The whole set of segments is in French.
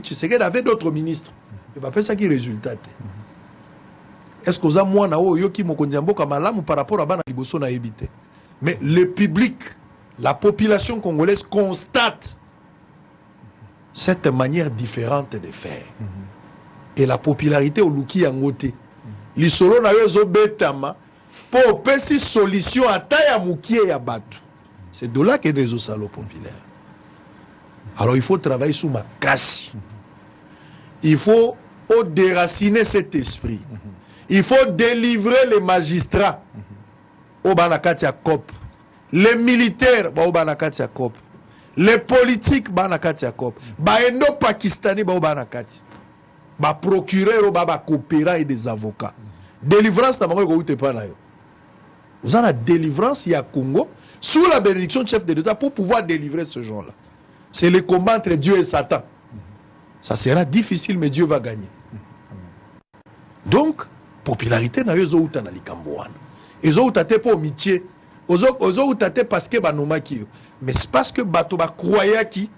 Tshisekedi avait d'autres ministres. Il va faire ça qui résultat. Est-ce que vous avez moins yoki mokondiambo kamalamu par rapport à bana liboso na ebité? Mais le public, la population congolaise constate cette manière différente de faire. Et la popularité au luki yangote. L'isolo na yo zo betama pour pesi solution à taille à moukie ya batu. C'est de là que des osalo populaires. Alors il faut travailler sur ma casse. Il faut déraciner cet esprit. Il faut délivrer les magistrats au Banakatia COP, les militaires au Banakatia COP, les politiques Banakatia COP, les Pakistanais au Banakati, les procureurs au coopérants et des avocats. Délivrance, vous avez la délivrance il y a Congo sous la bénédiction du chef de l'État pour pouvoir délivrer ce genre-là. C'est le combat entre Dieu et Satan. Ça sera difficile, mais Dieu va gagner. Donc, popularité na yo zo uta na likambo wana. Ezo utate po mitié. Ozo utate parce que banomaki yo. Mais c'est parce que bato ba croyaki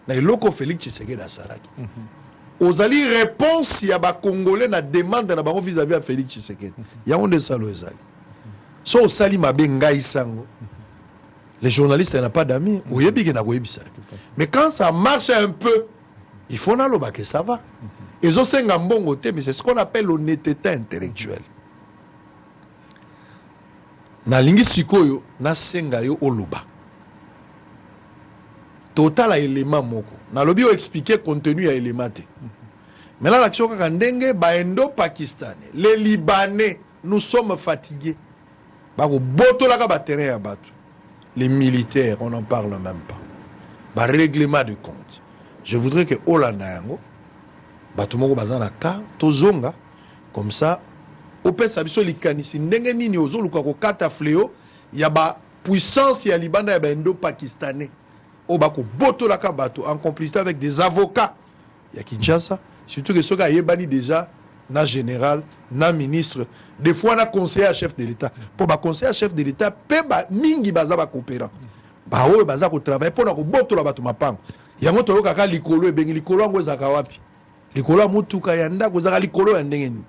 na eloko Félix Tshisekedi asalaki. Ozali réponse ya ba congolais na demande na bango vis-à-vis à Félix Tshisekedi. Ya onde salo ezali. So osali mabe ngai sango. Les journalistes n'ont pas d'amis. Mais quand ça marche un peu, il faut n'aloba que ça va. Ils ont un bon côté, mais c'est ce qu'on appelle l'honnêteté intellectuelle. Na lingi sikoyo na senga yo oloba. Total a élément moko. Na lobi o expliquer contenu à élément te. Mais là l'action kakandenge baendo pakistanais, les libanais, nous sommes fatigués. Bako boto la ka ba terrain ya batu. Les militaires, on n'en parle même pas. Bah, règlement de compte. Je voudrais que Olanango, Batumoko Bazana Ka, Tozonga, comme ça, au père Sabiso Likanisi, Ndengeni Niozo, Lukako Kata Fléo, il y a ba puissance, il y a Libanda, il y a Indo-Pakistanais. Au Bako Boto Laka Bato, en complicité avec des avocats. Il y a Kinshasa, surtout que ce gars est banni déjà. Na général, na ministre, des fois na conseiller à chef de l'État. Pour ba conseiller à chef de l'État, pe ba mingi baza ba coopérant. Ba o baza ko travailler pour na ko boto la batu mapango. Yango tolo kaka likolo e bengi likolo ngo zaka wapi. Likolo mutuka yanda ko zaka likolo ya ndengeni.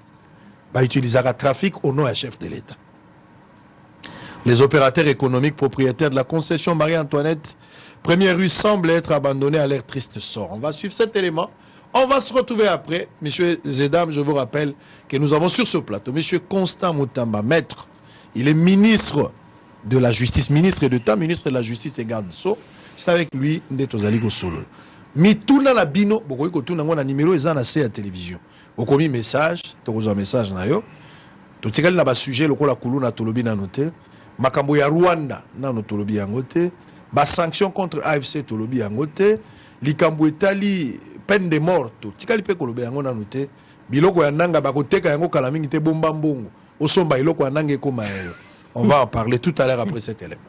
Ba utilisaka trafic au nom à chef de l'État. Les opérateurs économiques propriétaires de la concession Marie-Antoinette, première rue, semblent être abandonnés à leur triste sort. On va suivre cet élément. On va se retrouver après. Monsieur Zedam, je vous rappelle que nous avons sur ce plateau Monsieur Constant Moutamba, maître. Il est ministre de la Justice, ministre d'État, ministre de la Justice et garde so. C'est avec lui Ndetozali Solo. Mituna la bino, bokoy ko tuna ngona numéro ezana à la télévision. Okomi message, tokozo message na yo. Totikali na ba sujet lokola kuluna tolobi na noté. Makambo ya Rwanda na no tolobi yangote. Ba sanction contre AFC tolobi yangote. Likambo etali peine de mort tikali pe kolobe yango na noté biloko ya nanga bakoteka yango kala mingi te bomba mbongo osomba iloko ya nanga ekoma yo. On va en parler tout à l'heure après cet élément.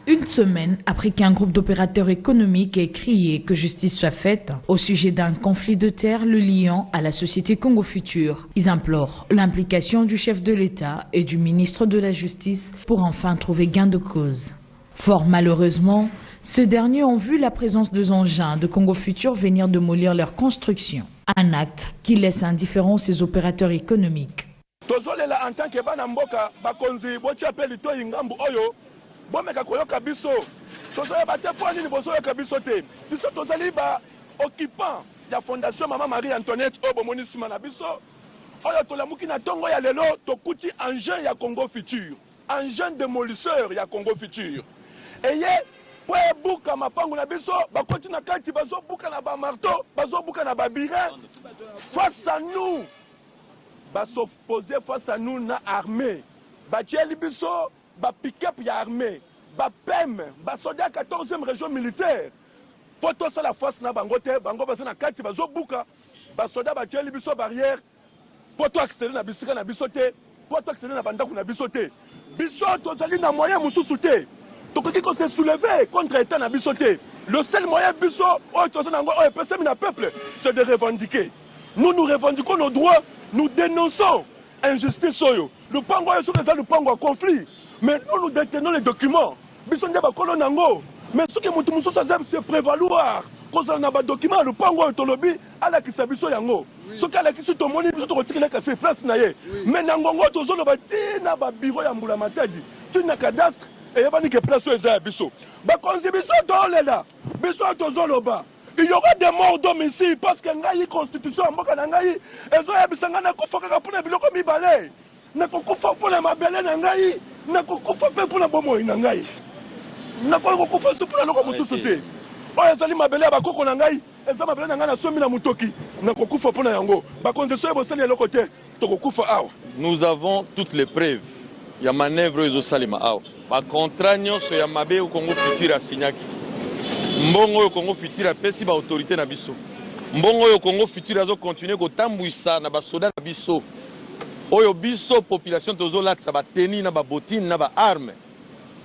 Une semaine après qu'un groupe d'opérateurs économiques ait crié que justice soit faite au sujet d'un conflit de terre le liant à la société Congo Future, ils implorent l'implication du chef de l'État et du ministre de la Justice pour enfin trouver gain de cause. Fort malheureusement, ceux derniers ont vu la présence de engins de Congo Future venir démolir leur construction. Un acte qui laisse indifférent ces opérateurs économiques. En tant que banamboka, bakonzi, bochi appelle to ingambu oyo, bomeka koyoka biso. Tozoya bate po nini bozoyoka biso te. Biso tozali ba occupant ya fondation Maman Marie-Antoinette obo monisima na biso. Oyo tolamuki na tongo ya lelo tokuti engin ya Congo Future. Engin démolisseur ya Congo Future. Eye po buka mapangu na biso bakoti na kati bazo buka na ba marteau, bazo buka na ba birin. Face à nous, ba s'opposer face à nous na armée. Ba tieli biso ba pick-up ya armée. Ba PEM, ba soldat 14e région militaire. Poto ça la force na bango te, bango bazo na kati bazo buka. Ba soldat ba tieli biso barrière. Poto accélérer na bisika na biso te, poto accélérer na bandaku na biso te. Biso tozali na moyen mususu te. Tokoki ko se soulever contre l'État na biso te. Le seul moyen biso o tozali nango o epesemi na peuple, c'est de revendiquer. Nous revendiquons nos droits, nous dénonçons injustice oyo. Le pango est sur le pango conflit. Mais nous détenons les documents. Biso nde ba kolonango. Mais ce que mutu mususu se prévaloir kozala na badocument ya lupango oyo tolobi alakisa biso yango soki alakisi tomoni biso tokotikelaka sur place na ye mais na ngongo tozoloba tina babiro ya mbula matadi tina cadastre eyebani ke place oyo eza ya biso bakonzi biso toolela biso tozoloba il y aura des morts d'hommes ici parce que ngai constitution ya mboka na ngai ezoyebisa ngai nakufa kaka mpona biloko mibale nakokufa mpona mabele na ngai nakokufa mpe mpona bomoi na ngai nakoki kokufa so mpona eloko mosusu te oyo ezali mabele ya bakoko na ngai eza mabele na ngai nasombi na motoki nakokufa mpona yango bakonzi so ebosali eloko te tokokufa awa. Nous avons toutes les preuves ya manœuvre ezosalema awa bacontrat nyonso ya mabe oyo Congo Futur asinyaki mbongo oyo Congo Futur apesi baautorité na biso mbongo oyo Congo Futur azokontinue kotambwisa na basoda na biso oyo biso population tozolatisa bateni na babotine na baarme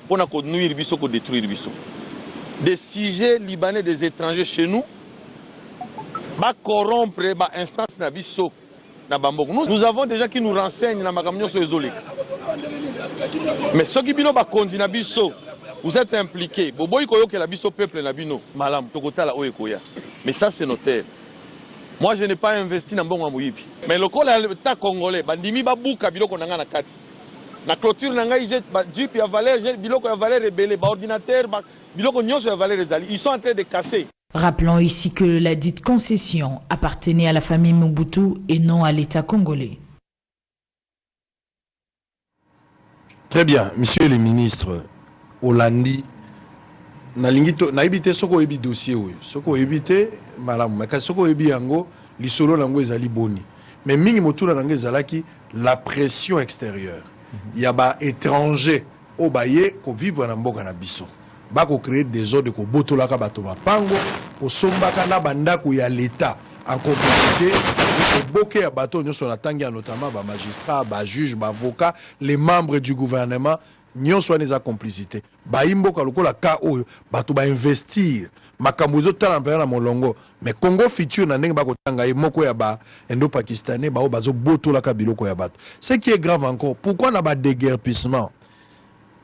mpona konuire biso kodétruire biso des sujets libanais des étrangers chez nous bacorrompre bainstance na biso na bamboko nous avons déjà qui nous renseigne na makambo nyonso ezoleka mais soki bino bakonzi na biso vous êtes impliqués boboyi koyokela biso peuple na bino malamu tokotala oyo ekoya mais ça c'est notaire. Moi je n'ai pas investi na mbongo ya moyibi mais lokola l'État congolais bandimi babuka biloko na nga na kati na clôture na ngai j'ai jeep ya valeur j'ai biloko ya valeur rebelle ba ordinateur biloko nyonso ya valeur ezali ils sont en train de casser. Rappelons ici que la dite concession appartenait à la famille Mobutu et non à l'État congolais. Très bien, monsieur le ministre Olandi, na ebite soko ebi dossier oyo. Soko ebite malamu, mais soko ebi yango lisolo nango ezali boni. Mais mingi motula nango ezalaki la pression extérieure. Il y a ba étranger au baye ko vivre na mboka na biso. Ba ko créer des ordres ko botolaka bato ba pango ko sombaka na bandako ya l'état en complicité ko boke ya bato nyonso na tangi notamment ba magistrat, ba juge, ba avocat, les membres du gouvernement nyonso neza complicité. Ba imboka lokola ka oyo bato ba investir makambo zo tala mpena na molongo mais Congo Futur na ndenge ba ko tanga moko ya ba indo-pakistanais ba o bazo botolaka biloko ya bato. Ce qui est grave encore, pourquoi na ba déguerpissement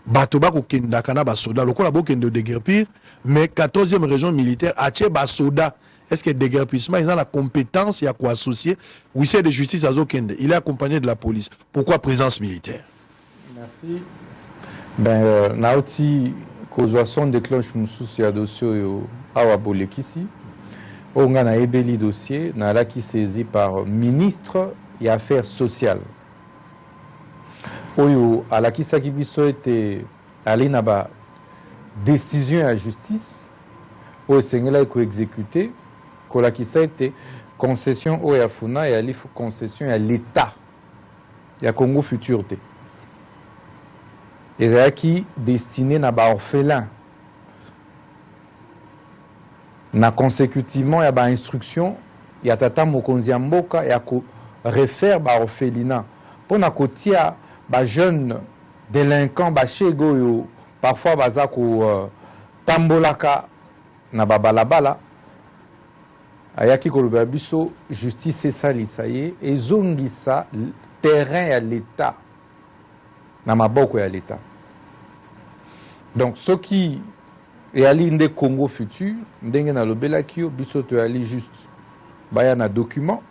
bato bako kendaka na basoda lokola bokende déguerpir mais 14e région militaire ache basoda est-ce que déguerpissement ils ont la compétence ya ko associer huissier de justice azokende il est accompagné de la police pourquoi présence militaire? Merci. Ben nauti kozwa son déclenche mususu ya dossier yo awa bolekisi onga na ebeli dossier na la qui saisi par ministre et affaires sociales oyo alakisaki biso ete ali na ba décision ya justice oyo esengela eko exécuté kolakisa ete concession oyo ya funa ya li concession ya l'état ya Congo Futur te ezalaki destiné na ba orphelin na consécutivement ya ba instruction ya tata mokonzi ya mboka ya ko refaire ba orphelinat pona kotia ba jeune délinquant ba chego yo parfois baza ko tambolaka na babalabala ayaki koloba biso justice esalisa ye ezongisa terrain ya l'état na maboko ya l'état donc ce qui eyali nde Congo Futur ndenge na lobelaki yo biso to yali juste baya na document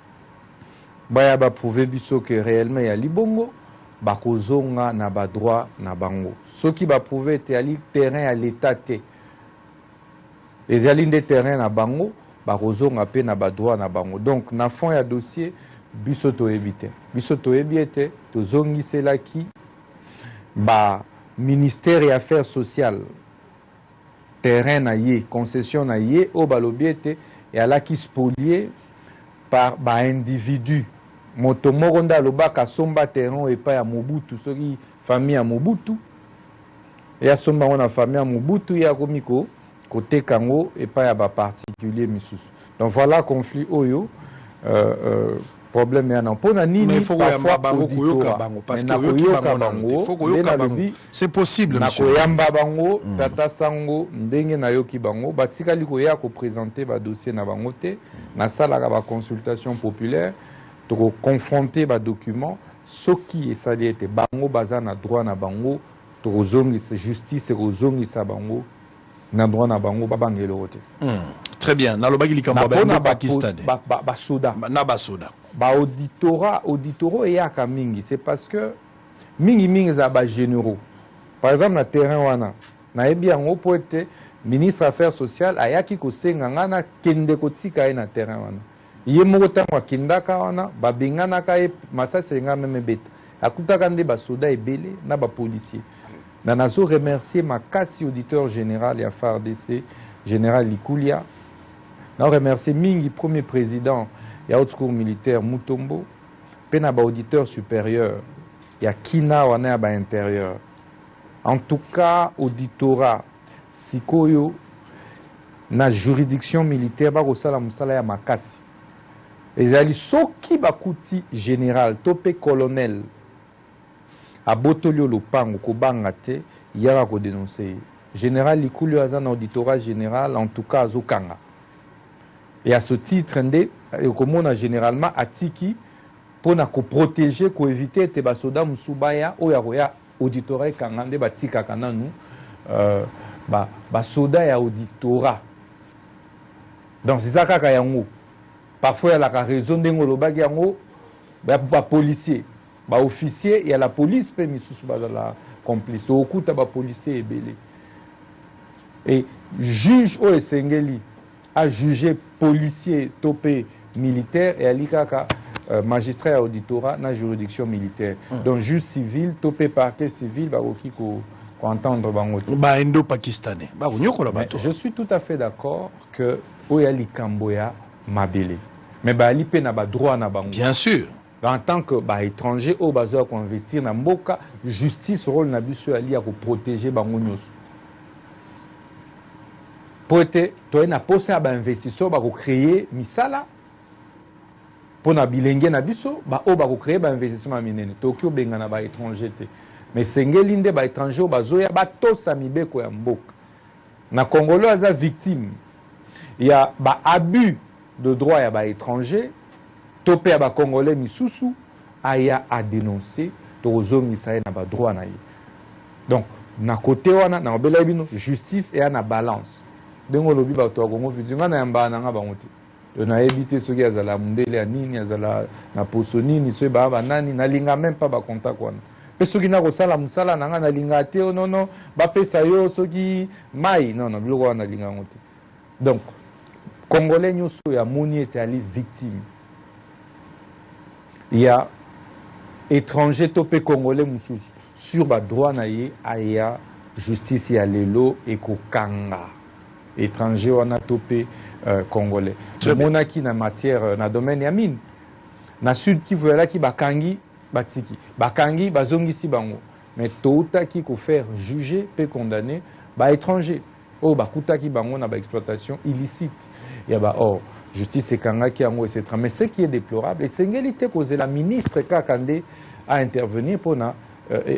baya ba prouver biso que réellement yali bongo bakozonga na ba droit na bango ce qui ba prouver te yali terrain à l'état te ezali nde terrain na bango bakozonga pe na ba droit na bango donc na fond ya dossier biso to ebite biso to ebiete to zongiselaki ba ministère et affaires sociales terrain na ye concession na ye o balobiete et alaki spolié par ba individu moto moko nda lobaka somba terrain et pas ya Mobutu soki famille ya Mobutu ya somba ona famille ya Mobutu ya komiko côté kango et pas ya ba particulier misusu donc voilà conflit oyo problème yana pona nini parfois bango koyoka bango parce que yoka bango faut koyoka bango c'est possible monsieur na koyamba bango tata sango ndenge na yoki bango batikali koya ko présenter ba dossier na bango te na sala ba consultation populaire to confronter ba document soki esali ete bango baza na droit na bango to zongi justice ko zongi sa bango na droit na bango babangelo te Très bien. Nalobaki likambo ba pakistanais. Ba soda. Na ba soda. Ba auditoro eyaka mingi, c'est parce que mingi za ba généraux. Par exemple na terrain wana, na ebi yango po ete ministre affaires sociales ayaki kosenga ngana kende kotika ye na terrain wana. Ye moko tango akindaka wana babenganaka ye masasi nga meme beta. Akutaka nde ba soda ebele na ba policier. Na nazo remercier makasi auditeur général ya FARDC général Likulia. Na remercier mingi premier président ya haute cour militaire Mutombo, pe na ba auditeur supérieur ya Kina wana ya ba intérieur. En tout cas, auditorat sikoyo na juridiction militaire ba kosala musala ya makasi. Ezali soki bakuti général topé colonel a botolio lopango kobanga te yaka ko dénoncer. Général Likulu aza na auditorat général en tout cas azokanga. Et à ce titre nde komona généralement atiki pona ko protéger ko éviter te basoda musubaya oya koya auditorat kanga nde batika kananu basoda ya auditorat. Donc c'est ça kaka yango. Parfois il y a la raison ndenge lobaki yango ba policier, ba officier, il y a la police pe misusu ba la complice. Okuta ba policier ebele. Et juge o esengeli a jugé policier topé militaire et alikaka magistrat à auditorat na juridiction militaire. Donc juge civil topé parquet civil ba oki ko entendre bango. Ba indo-pakistanais. Ba nyokola bato. Je suis tout à fait d'accord que oyali kamboya mabele. Mais ba ali pe na ba droit na bango. Bien sûr. En tant que ba étranger au bazo ko investir na mboka justice rôle na biso ali ya ko protéger bango nyoso. Pour être toi na posa ba investisseur ba ko créer misala pour na bilenge na biso ba o ba ko créer ba investissement minene Tokyo benga na ba étranger te mais sengeli nde ba étranger ba zoya ba tosa mibeko ya mboka na Congolais aza victime il y a ba abus de droit ya ba étranger topé ya ba Congolais misusu aya a dénoncer to zongisa na ba droit na ye donc na côté wana na obela bino justice et na balance dengo lobi ba to Congo vitunga na yamba na nga bangote to na éviter ce qui azala mundele ya nini azala na poso nini so ba nani na linga même pas ba contact wana pe soki na kosala musala na nga na linga te non ba pesa yo soki mai non biloko wana linga ngote donc Congolais nyoso ya moni était ali victime il y a étranger topé Congolais mususu sur ba droit na ye aya justice ya lelo ekokanga étranger wana topé Congolais. Monaki na matière na domaine ya mine. Na sud Kivu yalaki bakangi batiki. Bakangi bazongisi bango. Mais toutaki ko faire juger pe condamner ba étranger. Oh bakutaki bango na ba exploitation illicite. Ya ba or justice ekangaki yango etc. Mais ce qui est déplorable et sengeli te cause la ministre Kakande a intervenir pour na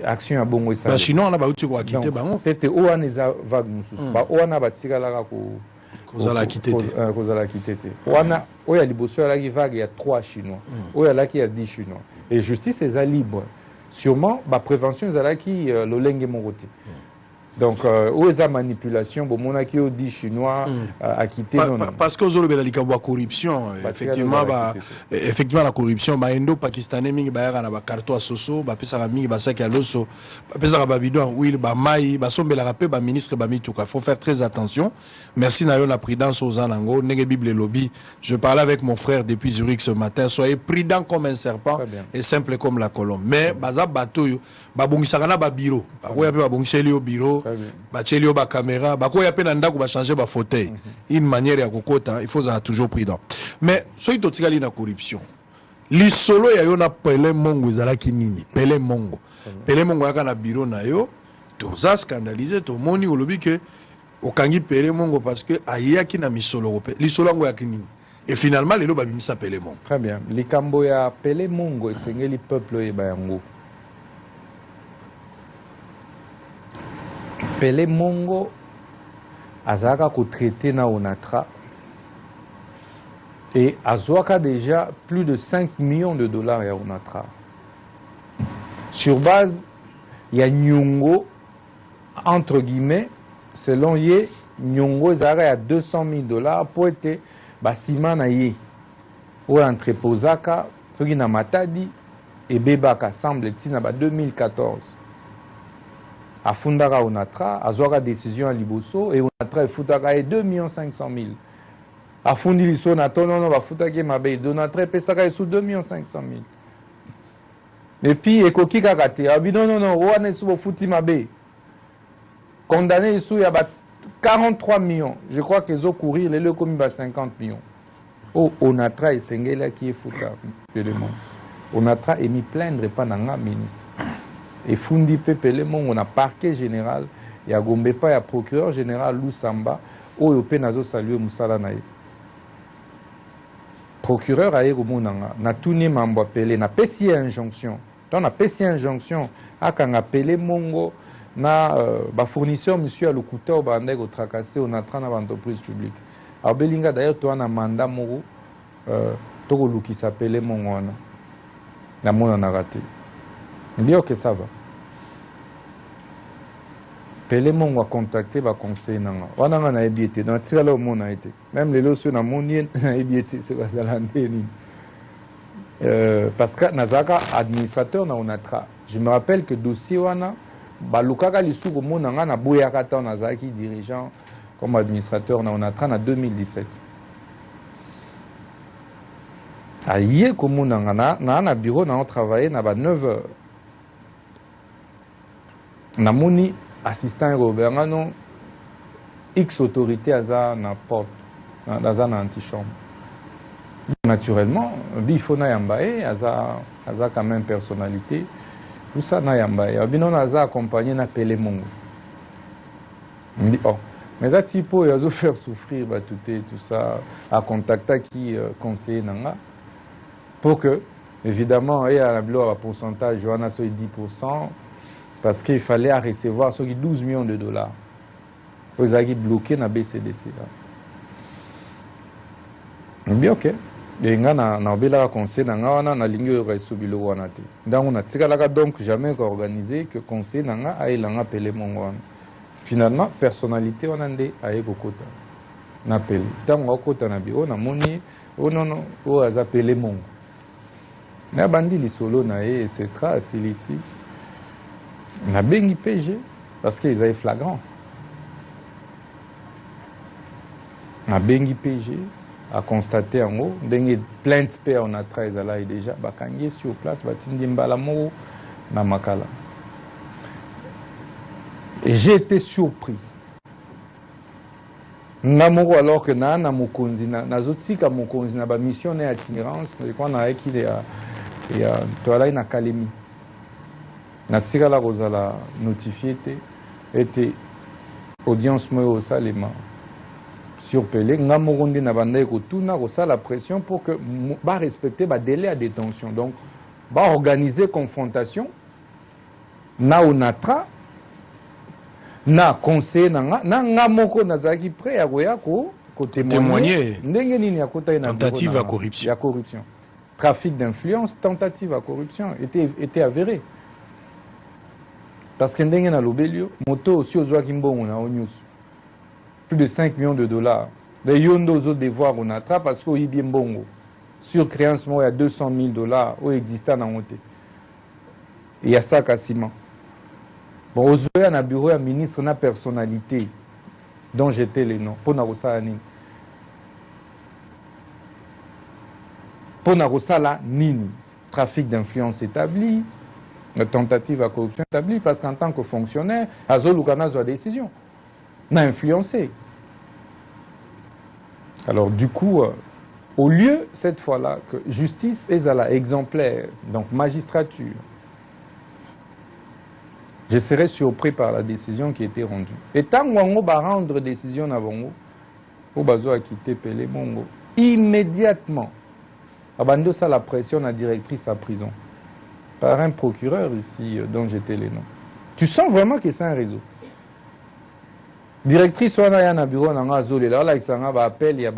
action ya bongo isa. Ba chinois na ba uti ko akite bango. Tete o wana vague mususu. Ba o wana batika la ko kozala kitete. Kozala kitete. Wana o ya liboso ya la vague ya 3 chinois. O ya la ki ya 10 chinois. Et justice est libre. Sûrement ba prévention ezala ki lolenge mongote. Donc où est la manipulation bon monaki o 10 chinois à quitter non parce que ozolo bela likambo corruption effectivement la corruption ba indo pakistanais mingi ba yaka na ba carton soso ba pesa mingi ba sac ya loso ba pesa ba bidon huile ba mai ba sombela rapé ba ministre ba mituka faut faire très attention. Merci na yo na prudence aux anango nenge bible lobby. Je parlais avec mon frère depuis Zurich ce matin, soyez prudent comme un serpent et simple comme la colombe. Mais baza bato yo ba bongisaka na ba bureau ba ko ya pe ba bongiseli au bureau ba tchelio ba caméra ba ko ya pe na ndako ba changer ba fauteuil une manière ya kokota il faut être toujours prudent. Mais soki totikali na corruption lisolo ya yo na pele mongo ezalaki nini pele mongo yaka na bureau na yo toza scandalisé to moni olobi ke okangi pele mongo parce que ayaki na misolo pe lisolo yango ya kinini et finalement lelo babimisa pele mongo. Très bien likambo ya pele mongo esengeli peuple e bayango. Pele mongo azaka ko traité na Onatra et azwaka déjà plus de 5 millions de dollars ya Onatra sur base ya nyongo entre guillemets selon ye nyongo ezalaka ya $200,000 po ete basima na ye oyo entreposaka soki na matadi ebebaka semble ntina ba 2014 afundaka onatra azwaka décision ya liboso e onatra efutaka ye 2,500,000 afundi liso na to nono bafutaki ye mabe onatra epesaka ye su 2,500,000 epuis ekoki kaka te abi nonono wana esu bofuti mabe condamné ici, il y a 43 millions. Je crois qu'ils ont couru, les deux commis 50 millions. Oh, Onatra et Sengela qui est foutu. Onatra est mis plaindre pas dans le ministre. Et Fundi Pepele, on a parquet général, il y a Gombepa, il y a procureur général Lusamba, où il y a salué Moussala Naye. Procureur a eu na tourné mambo appelé, na pessi injonction. Donc, na pessi injonction, à quand appelé Mongo, na ba fournisseur monsieur Alukuta au bandé au tracassé on a dans l'entreprise publique. Alors Belinga d'ailleurs toi na mandat moko toko luki s'appelait Mongona. Na mona na raté. Bien que ça va. Pelé Mongo a contacté ba conseil nanga. Wana na ebiete dans tira le mona été. Même les lots na moni na ebiete c'est quoi ça l'andeni. Parce que nazaka administrateur na onatra. Je me rappelle que dossier wana balukaka lisuku monanga na boyaka ta nazaki dirigeant comme administrateur na onatra na 2017 aye ko monanga na bureau na on travailler na ba 9 heures na moni assistant Robert ngano X autorité aza na porte na antichambre naturellement bifona yambaye aza quand même personnalité. Tout ça na yamba ya bino naza accompagné na Pelé Mongo. On dit oh mais ça typo ya zo faire souffrir ba tout ça à contacter qui conseiller nanga pour que évidemment il y a la bloc à pourcentage Johanna so 10% parce qu'il fallait recevoir ce qui 12 millions de dollars. Vous avez bloqué na BCDC là. On dit OK. Et na obela conseil nanga wana na lingi resubilo wana te ndango na tikalaka donc jamais organisé que conseil nanga ailanga Pelé Mongo finalement personnalité wana nde aye kokota na Pelé tango okota na biro na moni non o aza Pelé Mongo na bandi lisolo na ye c'est très ici na bengi PG parce qu'ils avaient flagrant na bengi PG a constaté en haut, des plaintes on a 13 là et déjà bakangi sur place batindi mbala mo na makala. Et j'ai été surpris. Namoro alors que na mukonzi na zotika mukonzi na ba mission na itinérance kwa na eki ya toala na académie. Na tsika la rozala notifié était audience mo au salema. Sur Pelé, Ngamoronde na banda ko tuna ko ça la pression pour que ba respecter ba délai à détention. Donc ba organiser confrontation na onatra na conseil na ngamoko na zaki prêt à goya ko témoigner ndenge nini ya kota na tentative à corruption. Ya corruption. Trafic d'influence, tentative à corruption était avéré. Parce que ndenge na lobelio moto aussi ozwa kimbongo na news. Plus de 5 millions de dollars. Les yondo aux devoirs on attrape parce qu'il y a bien bongo. Sur créance, il y a 200 000 dollars où existant dans monté. Il y a ça quasiment. Bon, aux yeux, un bureau, un ministre, une personnalité dont j'étais les noms. Pour Narosa Nini. Pour Narosa la Nini. Trafic d'influence établi. Tentative à corruption établie. Parce qu'en tant que fonctionnaire, Azolukana a décision. N'a influencé. Alors du coup, au lieu cette fois-là que justice est à la exemplaire, donc magistrature, je serais surpris par la décision qui a été rendue. Et tant qu'on va rendre décision à Bongo, on va quitter Pelé Mongo immédiatement. Abando ça la pression à la directrice à prison par un procureur ici dont j'étais les noms. Tu sens vraiment que c'est un réseau. Directrice wana ya na bureau na ngazole là là isanga ba appel il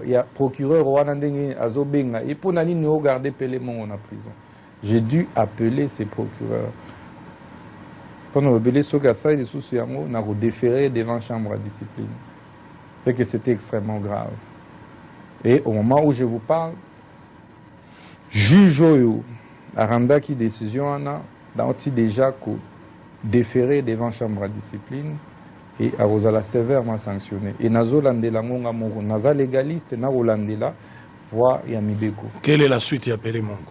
y a procureur wana ndenge azobenga et pour nani no garder Pelé Mongo en prison. J'ai dû appeler ces procureurs. Pendant le belé soka ça de sous yango na ko déférer devant chambre à discipline. fait que c'était extrêmement grave. Et au moment où je vous parle, juge oyo aranda qui décision ana dans déjà déféré devant chambre de discipline et arozala sévèrement sanctionné. Et nazo landela ngonga moko naza légaliste na rolandela voix ya mibeko. Quelle est la suite ya Pelé Mongo?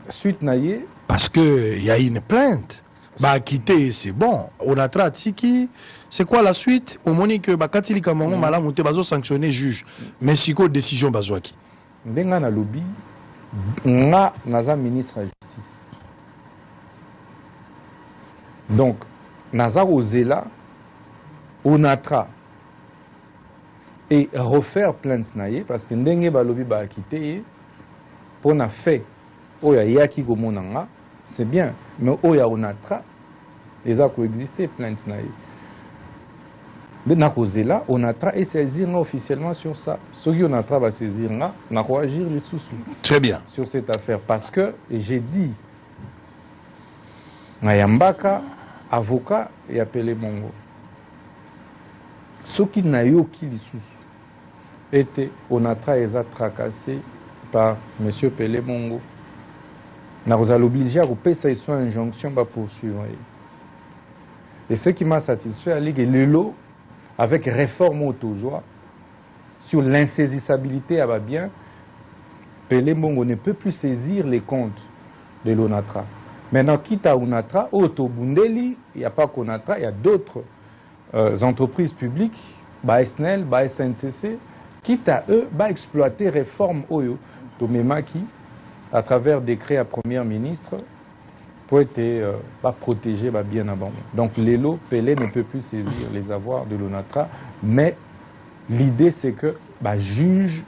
Suite naye parce que il y a une plainte. Bah quitter c'est bon. On a tiki. C'est quoi la suite? Au moment que bakati likamongo malamu te bazo sanctionner juge. Mais siko décision bazwaki. Ndenga na lobby nga naza ministre de la justice. Donc naza ozela onatra et refaire plainte naye parce que ndenge balobi ba quitter pour na fait oya yaki komonanga c'est bien mais oya onatra les a coexisté plainte naye na kozela onatra et saisir officiellement sur ça ce qui onatra va saisir na agir les sous-sous très bien sur cette affaire parce que et j'ai dit na yambaka avocat et appelé Mongo ce qui n'a eu qui les sous-sous était onatra et a tracassé par monsieur Pelé Mongo. Nous allons l'obliger à couper sa injonction pour poursuivre. Et ce qui m'a satisfait, c'est que le lot, avec réforme autozoa, sur l'insaisissabilité, à bien, Pelé Mongo ne peut plus saisir les comptes de l'ONATRA. Maintenant, quitte à ONATRA, Autobundeli, il n'y a pas qu'ONATRA, il y a d'autres entreprises publiques, SNEL, SNCC, quitte à eux, exploiter réforme Oyo, Tomemaki, à travers décret à Premier ministre, pour être protégé bien avant. Donc, l'élo, Pelé ne peut plus saisir les avoirs de l'ONATRA, mais l'idée, c'est que juge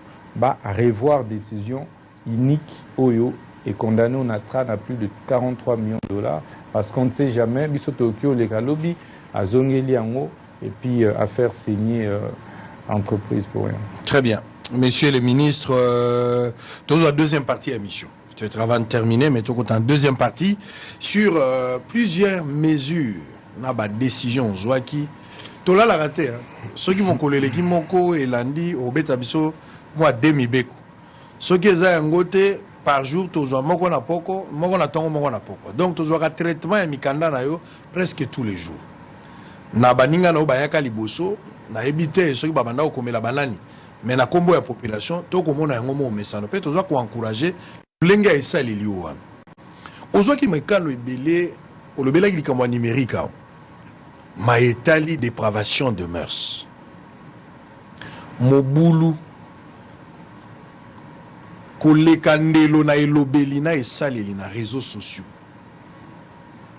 revoir décision unique Oyo et condamner l'ONATRA à plus de 43 millions de dollars, parce qu'on ne sait jamais, Tokyo, les Kalobi, à Zongeli Ango, et puis à faire signer entreprise pour rien. Très bien. Messieurs les ministres, toujours la deuxième partie de la mission. Peut-être avant de terminer, mais tout en deuxième partie, sur plusieurs mesures, on a des décisions, Zouaki. Tout là, la raté. Ceux qui m'ont collé les Kimoko et Landi, au Betabiso, moi, demi-beko. Ceux qui ont un côté, par jour, toujours, moi, on a poko, moi, on a tango, moi, on a poko. Donc, toujours, un traitement et mikanda na yo, presque tous les jours. Na baninga na obayaka liboso, na ebité, ceux qui babanda au comme la banani. Mais na combo ya population, to komona yango mo mesano pe toza ko encourager lenga esali liwa. Ozo ki mekano ebele, o lobela ki likamwa numérique a. Ma etali dépravation de mœurs. Mobulu koleka ndelo na elobeli na esali na réseaux sociaux.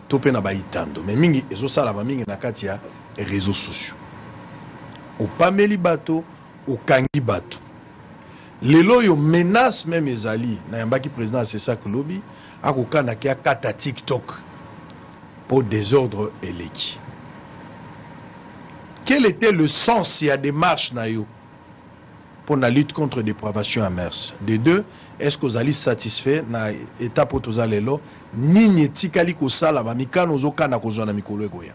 Topé na baitando, mais mingi ezo sala ba mingi na kati ya réseaux sociaux. Au pameli bato au kangi bato. Lelo yo menace même ezali na yambaki président c'est ça que lobby akokana ki akata TikTok pour désordre eleki. Quel était le sens et la démarche na yo pour la lutte contre dépravation à mers? De deux, est-ce que vous allez satisfait na étape où vous allez là ni tikali ko sala ba mikano zo kana ko zona mikolo ekoya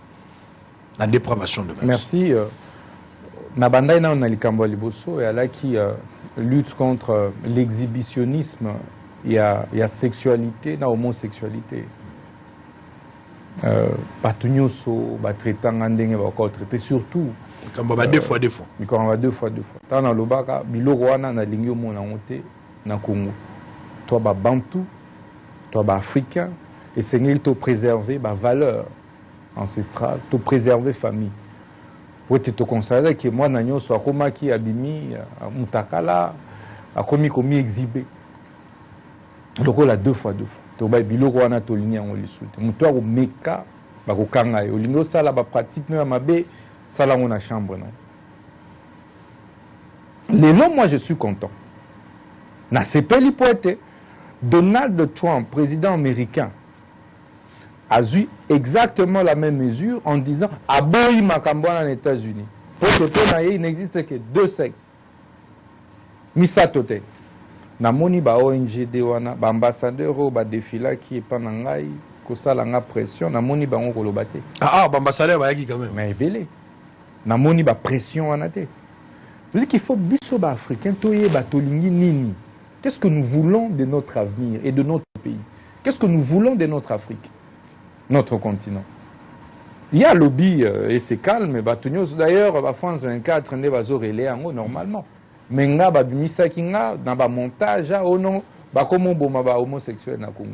la dépravation de mers? Merci. Nabanda ina on a likambo liboso et ala qui lutte contre l'exhibitionnisme et la sexualité na homosexualité. Batunyoso ba traitanga ndenge ba ko traiter surtout quand ba deux fois mais quand on va deux fois tant na lobaka biloko wana na lingi mona ngote na Congo toi ba bantu toi ba africain et c'est il to préserver ba valeur ancestrale to préserver famille pour te considérer que moi na nyoso akoma ki abimi mutakala akomi komi exhibé lokola deux fois to ba biloko wana to linia ngo lisuti muto ako meka ba ko kanga yo lingo sala ba pratique no mabe sala ngona chambre non lelo moi je suis content na sepeli poete Donald Trump président américain a eu exactement la même mesure en disant aboyi makambo en États-Unis pour que il n'existe que deux sexes misatote na moni ba ONG de wana ba ambassadeur ba défila qui est pas ngai ko sala nga pression na moni bango ko lobate ba ambassadeur ba yaki quand même mais belé namoni ba pression wana te. C'est-à-dire qu'il faut biso ba africain toye ba tolingi nini. Qu'est-ce que nous voulons de notre avenir et de notre pays? Qu'est-ce que nous voulons de notre Afrique, notre continent? Il y a lobby et c'est calme. D'ailleurs, la France 24 ne va pas normalement. Mais il y a un montage, oh non, comment on va homosexuel na Congo.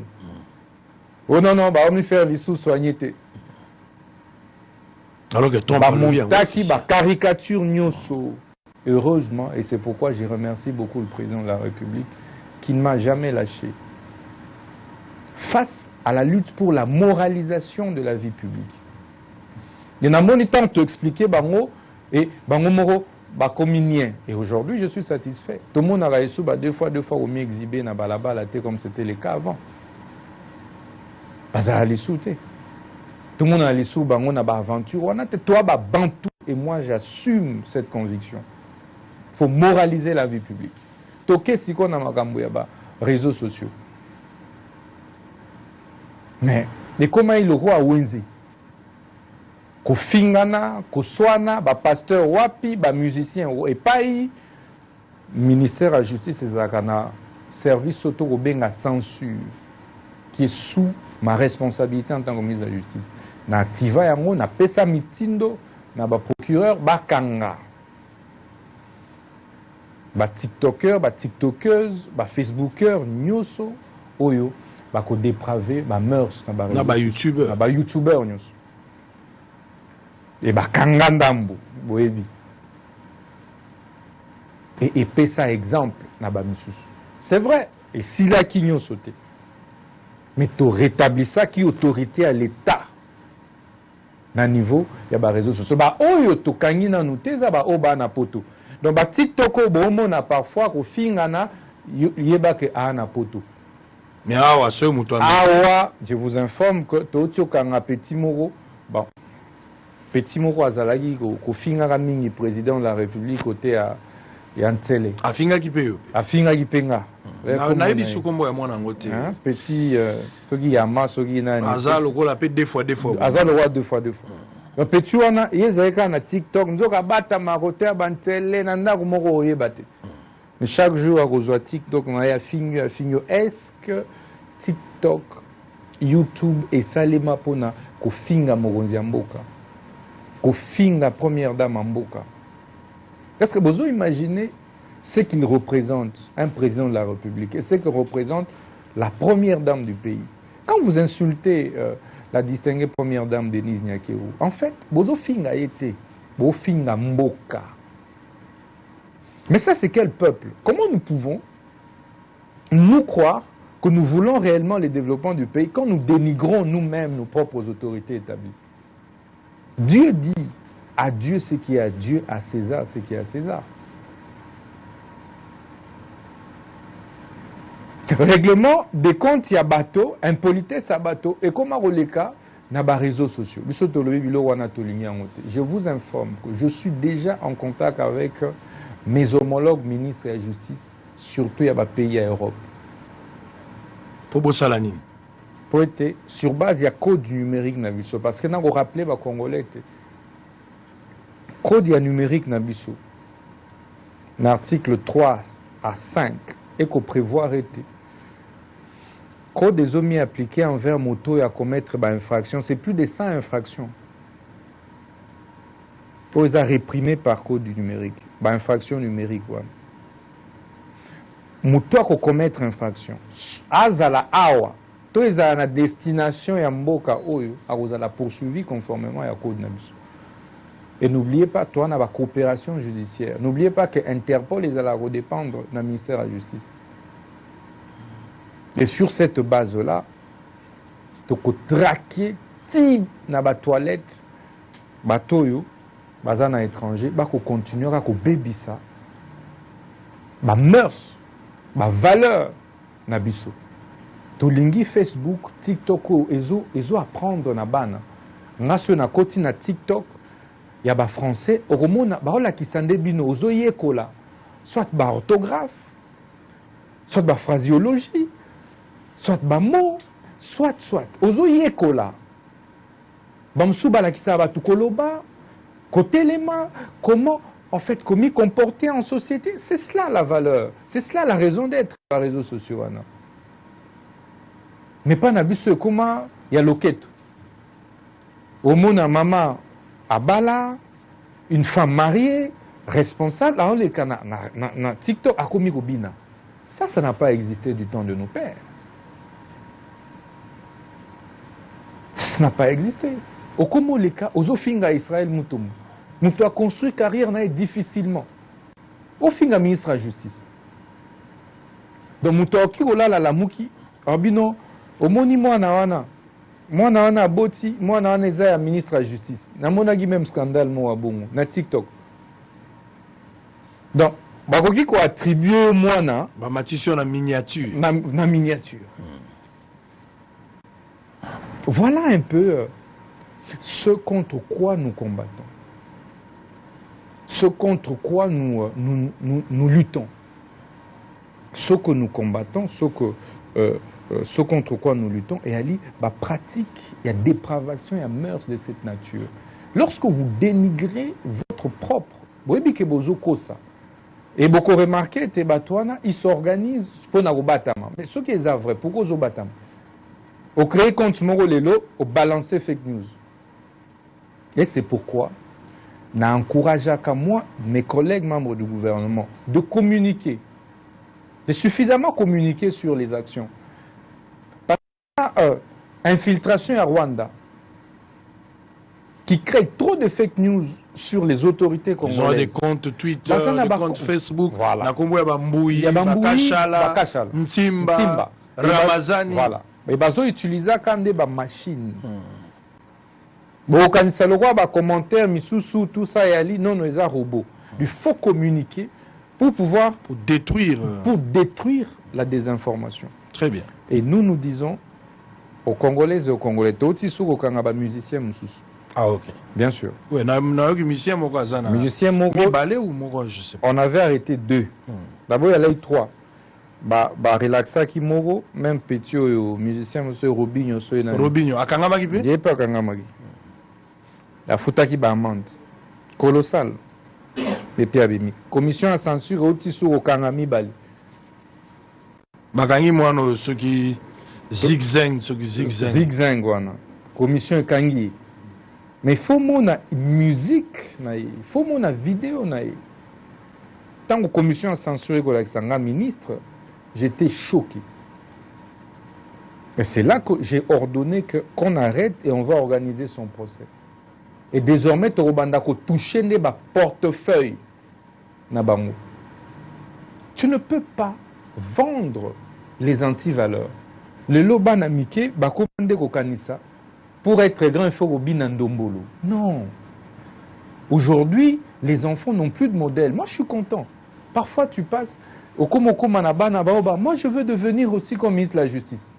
Oh non, non, on va faire les sous-soignés. Alors que ton montage, caricature nyoso. Heureusement, et c'est pourquoi je remercie beaucoup le président de la République qui ne m'a jamais lâché. Face à la lutte pour la moralisation de la vie publique. Il y a un temps de expliquer bango et bango moro bakominien. Et aujourd'hui, je suis satisfait. Tout le monde a réussi deux fois au mieux exhibé na balabala comme c'était le cas avant. Pas à aller sauter. Tout le monde a allé sous bango na ba aventure. On a toi ba bantou et moi j'assume cette conviction. Il faut moraliser la vie publique. Toké si qu'on a makambo ya ba réseaux sociaux. Mais comment il le roi à Wenzi? Ko fingana, ko swana, ba pasteur wapi, ba musicien et paï, ministère de la justice et zakana, service auto benga censure, qui est sous ma responsabilité en tant que ministre de la justice. Na activa yango, na pesa mitindo, na ba procureur, ba kanga. Ba tiktoker, ba tiktokeuse, ba facebooker, nyoso, oyo. Bako dépravé, ba mœurs, na ba youtubeur, na ba youtubeur nyos. Et ba kangandambo, boebi. Et pesa exemple na ba misusu. C'est vrai. Et si la kinyo sauté. Mais tu rétablis ça qui autorité à l'État. Na niveau, il y a ba réseaux sociaux. Ba oyo to kangi na nous za ba oba na poto. Donc ba TikTok bo mona parfois ko fingana yeba ke ana poto. Mais awa, ce mouton. Awa, je vous informe que Totio Kanga Petit Moro, bon, Petit Moro Azalagi, ko finga mingi président de la République côté à Yantele. A finga qui paye. A finga qui penga. Na yebi sukombo ya mwana ngote. Petit sogi yama sogi na. Azal ko la paye deux fois. Azal roi deux fois. Petit wana yezeka na TikTok nzoka bata makote bantele na ndako moko oyebate. Mais chaque jour, à rejoindre TikTok, on a fini. Est-ce que TikTok, YouTube et Salema Pona, qu'on finga Moronzi Mboka, qu'on finga première dame Mboka? Est-ce que vous imaginez ce qu'il représente, un président de la République, et ce que représente la première dame du pays? Quand vous insultez la distinguée première dame Denise Nyakeru, en fait, vous finga été, vous finga Mboka. Mais ça, c'est quel peuple? Comment nous pouvons nous croire que nous voulons réellement le développement du pays quand nous dénigrons nous-mêmes nos propres autorités établies? Dieu dit à Dieu ce qui est à Dieu, à César ce qui est à César. Règlement des comptes, il y a bateau, impolitesse à bateau, et comme à cas, il y a des réseaux sociaux. Je vous informe que je suis déjà en contact avec mes homologues ministres de la justice, surtout il y a des pays en Europe. Pour Bossalani. Pour être sur base, il y a code du numérique Nabiso. Parce que nous avons rappelé les Congolais. Code numérique Nabiso. L'article 3 à 5 et qu'on prévoit arrêter. Code des hommes appliqués envers moto et à commettre des infractions. C'est plus de 100 infractions. Ils ont réprimé par code du numérique. Infraction numérique. Moto a commettre infraction. Azala awa. Tous les à la destination et mboka oyo a la poursuivi conformément à code nabiso. Et n'oubliez pas, toi, on a la coopération judiciaire. N'oubliez pas que Interpol les a redépendre du ministère de la Justice. Et sur cette base-là, tu peux traquer dans la toilette, batoyo, bazana étranger, bako continuer à baby ça, ba mœurs, ba valeur nabiso. To lingi Facebook, TikTok, ezo apprendre na bana. Ngaso na koti na TikTok, ya ba français, oromona ba ola kisande bino ozo yekola, soit ba orthographe, soit ba phraséologie, soit ba mot, soit ozo yekola. Bamsuba la kisaba tukoloba. Côté les mains, comment en fait comment comporter en société, c'est cela la valeur, c'est cela la raison d'être des réseaux sociaux. Anna. Mais pas n'abuse comment il y a loquette. Au monde à maman à Bala, une femme mariée, responsable, alors les canards, TikTok a commis Robina. Ça n'a pas existé du temps de nos pères. Ça n'a pas existé. Au Como les cas, aux Ofinga Israël Moutoum, nous avons construit carrière difficilement. Au Finga ministre de la Justice. Donc nous avons la Mouki, Arbino, au Moni Moana, Moana Boti, Moana Neza ministre de la Justice. Na monagi même scandale mo abongo na TikTok. Donc, bakoki ko attribuer Moana ba matissio na miniature. Na miniature. Voilà un peu ce contre quoi nous combattons. Ce contre quoi nous luttons. Ce que nous combattons, ce contre quoi nous luttons, et Ali, pratique, il y a dépravation, il y a mœurs de cette nature. Lorsque vous dénigrez votre propre, et beaucoup remarqué, ils s'organisent pour nous battre. Mais ce qui est vrai, pourquoi ils battent? Au créer compte Morolelo, au balancer fake news. Et c'est pourquoi n'a encouragé qu'à moi, mes collègues membres du gouvernement, de communiquer, de suffisamment communiquer sur les actions. Parce qu'il y a infiltration à Rwanda qui crée trop de fake news sur les autorités congolaises. Ils ont des comptes Twitter, des comptes Facebook, voilà. Il y a Bakashala, Mtimba, Ramazani. Voilà. Mais ils ont utilisé quand des machines. Bon, quand ça le roi, commentaires, misusu, tout ça, non, ils ont robot. Il faut communiquer pour pouvoir détruire la désinformation. Très bien. Et nous disons aux Congolais et aux Congolais, aussi sur les musiciens misusu. Ah ok. Bien sûr. Oui, musicien je sais pas. On avait arrêté 2. D'abord, il y a eu 3. Relaxa qui moro, même petit musicien monsieur Robinho Robinho akangamaki pe? Il pas akangamaki. La futa qui amende colossal. Pepe abimi. Commission à censure outi sur okangami bali. Bakangi mwana ceux qui zigzag. Zigzag wana. Commission kangi. Mais il faut mona musique, il faut mona vidéo naï. Tant que commission a censuré Golak ministre, j'étais choqué. Et c'est là que j'ai ordonné qu'on arrête et on va organiser son procès. Et désormais, Torobanda ko toucher les portefeuilles nabango. Tu ne peux pas vendre les antivaleurs. Le loban amike ba commande ko kanisa. Pour être grand, il faut Robinandombolo. Non. Aujourd'hui, les enfants n'ont plus de modèle. Moi, je suis content. Parfois, tu passes au Komoko Manaba Nabaoba. Moi, je veux devenir aussi comme ministre de la Justice.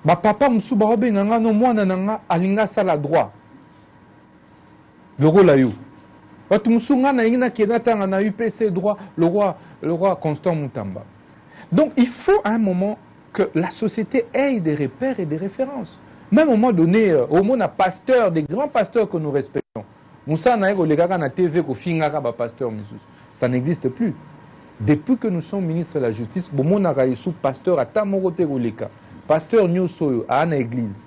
Papa Msubarobe Nanga no mwana nanga alinga sala droit. Le rôle ayo. Batu Msunga na ingina kenata na UPC droit, le roi Constant Mutamba. Donc, il faut à un moment que la société ait des repères et des références. Même au moment donné, au monde, pasteur, des grands pasteurs que nous respectons. Moussa Naïgo, les gars, na TV, pasteur, ça n'existe plus. Depuis que nous sommes ministres de la Justice, au monde, pasteur à Tamorote Goleka, pasteur Nyosoyo, à une église.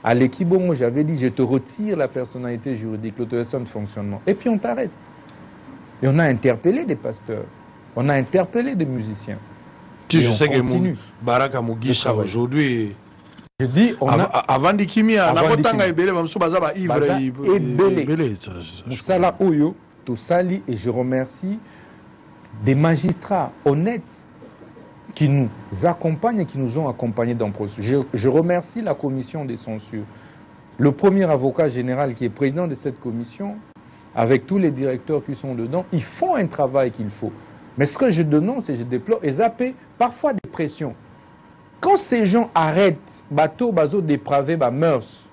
À l'équibongo, j'avais dit, je te retire la personnalité juridique, l'autorisation de fonctionnement. Et puis on t'arrête. Et on a interpellé des pasteurs. On a interpellé des musiciens. Je sais que Baraka Mugisha aujourd'hui. Je dis, on a. Avant d'Ikimia, on a pas ebele, même sous Bazaba ivre ebele. Moussala Oyo, tout sali, et je remercie des magistrats honnêtes qui nous accompagnent et qui nous ont accompagnés dans le processus. Je remercie la commission des censures. Le premier avocat général qui est président de cette commission, avec tous les directeurs qui sont dedans, ils font un travail qu'il faut. Mais ce que je dénonce et je déplore, ils appellent parfois des pressions. Quand ces gens arrêtent, bateau, bazo dépravé, mœurs,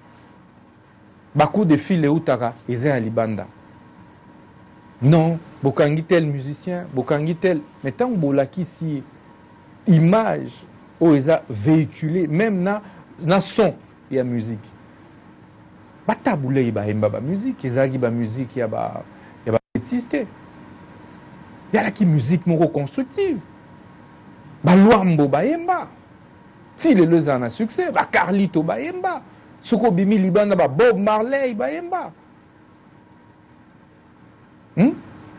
bakou de fil et outara, ils sont à Libanda. Non, bokangi tel musicien, bokangi tel. Mais tant que bolaki si image, où ils ont véhiculé, même na son et la musique. bataboulé ba yemba ba musique ezaki ba musique ya ba bêtiste ya la ki musique moko constructive ba Luambo ba yemba ti le lezana succès ba Carlito ba yemba soko bimi libanda ba Bob Marley ba yemba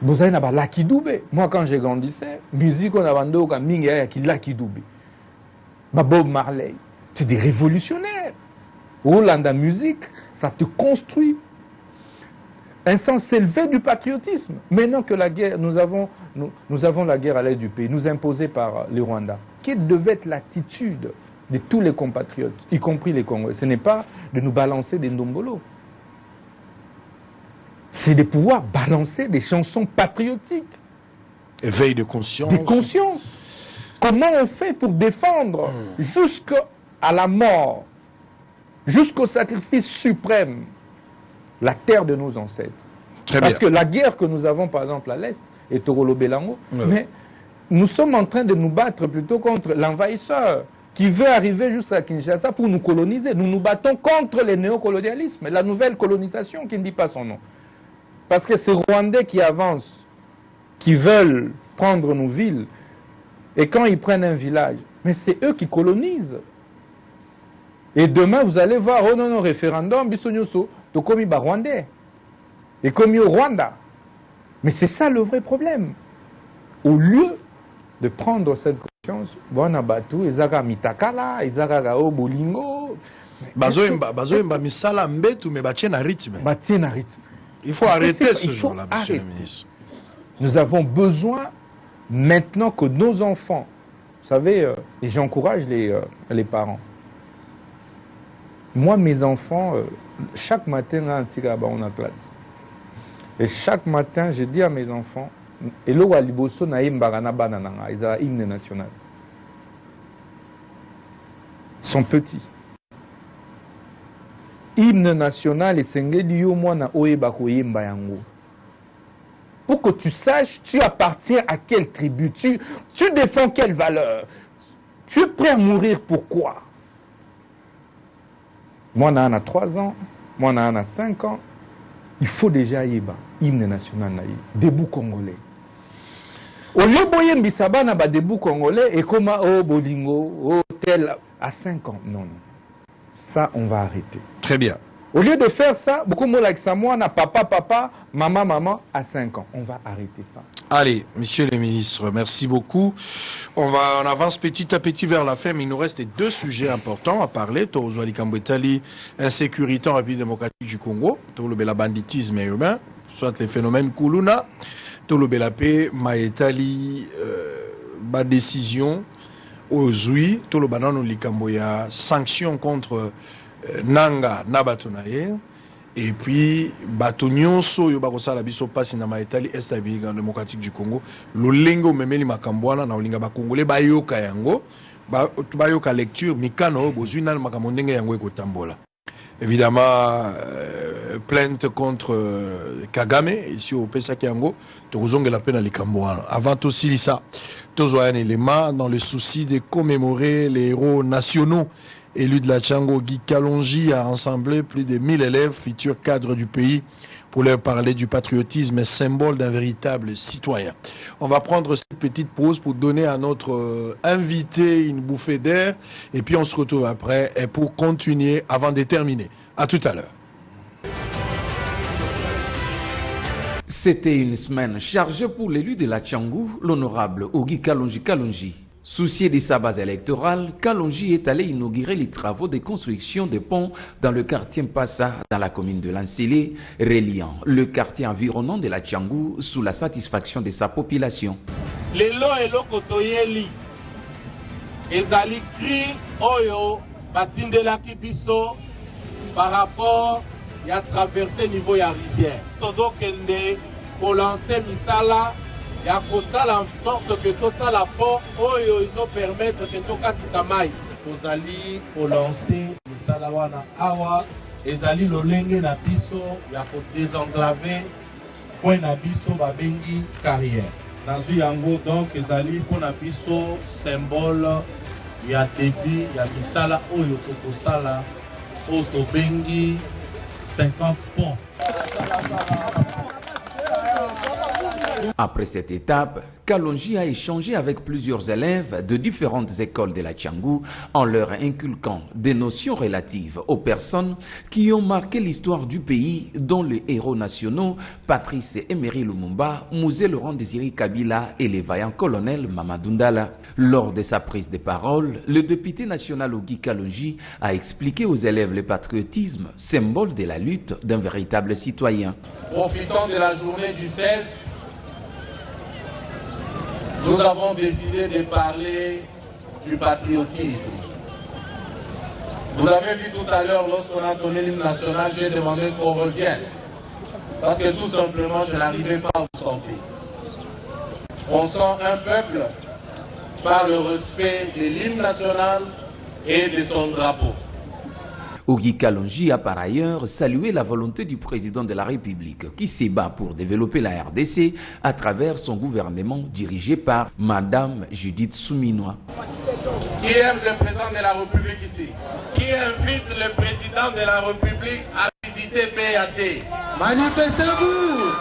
bozali na ba Lucky Dube. Moi quand j'ai grandissais musique on a bando ka mingi ya ki Lucky Dube ba Bob Marley, c'est des révolutionnaires. Hollanda musique, ça te construit un sens élevé du patriotisme. Maintenant que la guerre, nous avons la guerre à l'est du pays, nous imposée par les Rwandais. Quelle devait être l'attitude de tous les compatriotes, y compris les Congolais? Ce n'est pas de nous balancer des ndombolo. C'est de pouvoir balancer des chansons patriotiques. Éveil de conscience. Des consciences. Comment on fait pour défendre jusqu'à la mort, jusqu'au sacrifice suprême, la terre de nos ancêtres? Très Parce bien. que la guerre que nous avons, par exemple, à l'Est, est Torolo Belango, mais nous sommes en train de nous battre plutôt contre l'envahisseur qui veut arriver jusqu'à Kinshasa pour nous coloniser. Nous nous battons contre le néocolonialisme, la nouvelle colonisation qui ne dit pas son nom. Parce que ces Rwandais qui avancent, qui veulent prendre nos villes, et quand ils prennent un village, mais c'est eux qui colonisent. Et demain, vous allez voir, oh non, non, référendum, Bissonyoso, Tokomi ba Rwandais. Et comme au Rwanda. Mais c'est ça le vrai problème. Au lieu de prendre cette conscience, bon, Abatu, Ezaka Mitakala, Ezaka Gao Bolingo. Bazoemba misala mbetu me batien na rythme. Batien na rythme. Il faut arrêter ce jour-là, monsieur le ministre. Nous avons besoin maintenant que nos enfants, vous savez, et j'encourage les parents. Moi, mes enfants, chaque matin, on a classe. Et chaque matin, je dis à mes enfants, et là, Liboso na imbarana banana, ils ont hymne national. Ils sont petits. Hymne national et sengeli yo mwana oyeba koyemba yango. Pour que tu saches, tu appartiens à quelle tribu, tu défends quelle valeur, tu es prêt à mourir pourquoi? Moi, on a 3 ans, moi, on a 5 ans. Il faut déjà y avoir hymne national, debout congolais. Au lieu de bisaba na ba debout congolais et comme oh bolingo, oh tel à 5 ans. Non, non. Ça, on va arrêter. Très bien. Au lieu de faire ça, beaucoup de like ça, moi, on a papa, maman à 5 ans. On va arrêter ça. Allez, monsieur le ministre, merci beaucoup. On avance petit à petit vers la fin, mais il nous reste 2 sujets importants à parler. Tozwali Kambwetali, insécurité en République démocratique du Congo, Tolobela banditisme urbain, soit les phénomènes Kuluna, Tolobela paix, Maetali, ba décision, Ozui, Tolobanano Likamboya, sanctions contre Nanga Nabatonaye. Et puis, Batonyonso, Yobakosala Biso Passi na Maetali, Est République démocratique du Congo, Lolengo Memeli Makambwana, na Olinga Bakongole, Bayoka Yango, Bayoka lecture, Mikano, Bozuina, Makamondenge Yango Ekotambola. Évidemment, plainte contre Kagame, ici au Pesaki Yango, Tozonge la peine à Likambwana. Avant aussi, Lisa, Tozoa un élément dans le souci de commémorer les héros nationaux. Élu de la Tchango, Guy Kalonji a rassemblé plus de 1000 élèves, futurs cadres du pays, pour leur parler du patriotisme, symbole d'un véritable citoyen. On va prendre cette petite pause pour donner à notre invité une bouffée d'air, et puis on se retrouve après et pour continuer avant de terminer. À tout à l'heure. C'était une semaine chargée pour l'élu de la Tchangou, l'honorable Ogi Kalonji. Soucié de sa base électorale, Kalonji est allé inaugurer les travaux de construction de ponts dans le quartier Mpassa, dans la commune de Lansele, reliant le quartier environnant de la Tchangou sous la satisfaction de sa population. Lelo eloko toyeli ezali cri oyo batindelaki biso par rapport ya traverser niveau ya rivière. Tozokende kolancer misala ya kosala en sorte que tosala pont oyo izo permettre que tokatisa mai. Tozali kolancer misala wana awa ezali lolenge na biso ya kodesenclaver point na biso babengi carrière. Nazwi yango donc ezali mpona biso symbole ya début ya misala oyo tokosala oyo tobengi 50 ponts. Après cette étape, Kalonji a échangé avec plusieurs élèves de différentes écoles de la Tchangou en leur inculquant des notions relatives aux personnes qui ont marqué l'histoire du pays, dont les héros nationaux Patrice Emery Lumumba, Mouzé Laurent Désiré Kabila et les vaillants colonels Mamadou Ndala. Lors de sa prise de parole, le député national Ogi Kalonji a expliqué aux élèves le patriotisme, symbole de la lutte d'un véritable citoyen. Profitant de la journée du 16, nous avons décidé de parler du patriotisme. Vous avez vu tout à l'heure, lorsqu'on a donné l'hymne national, j'ai demandé qu'on revienne. Parce que tout simplement, je n'arrivais pas à vous sentir. On sent un peuple par le respect de l'hymne national et de son drapeau. Ogi Kalonji a par ailleurs salué la volonté du président de la République qui se bat pour développer la RDC à travers son gouvernement dirigé par Madame Judith Souminois. Qui aime le président de la République ici? Qui invite le président de la République à visiter PAT? Manifestez-vous!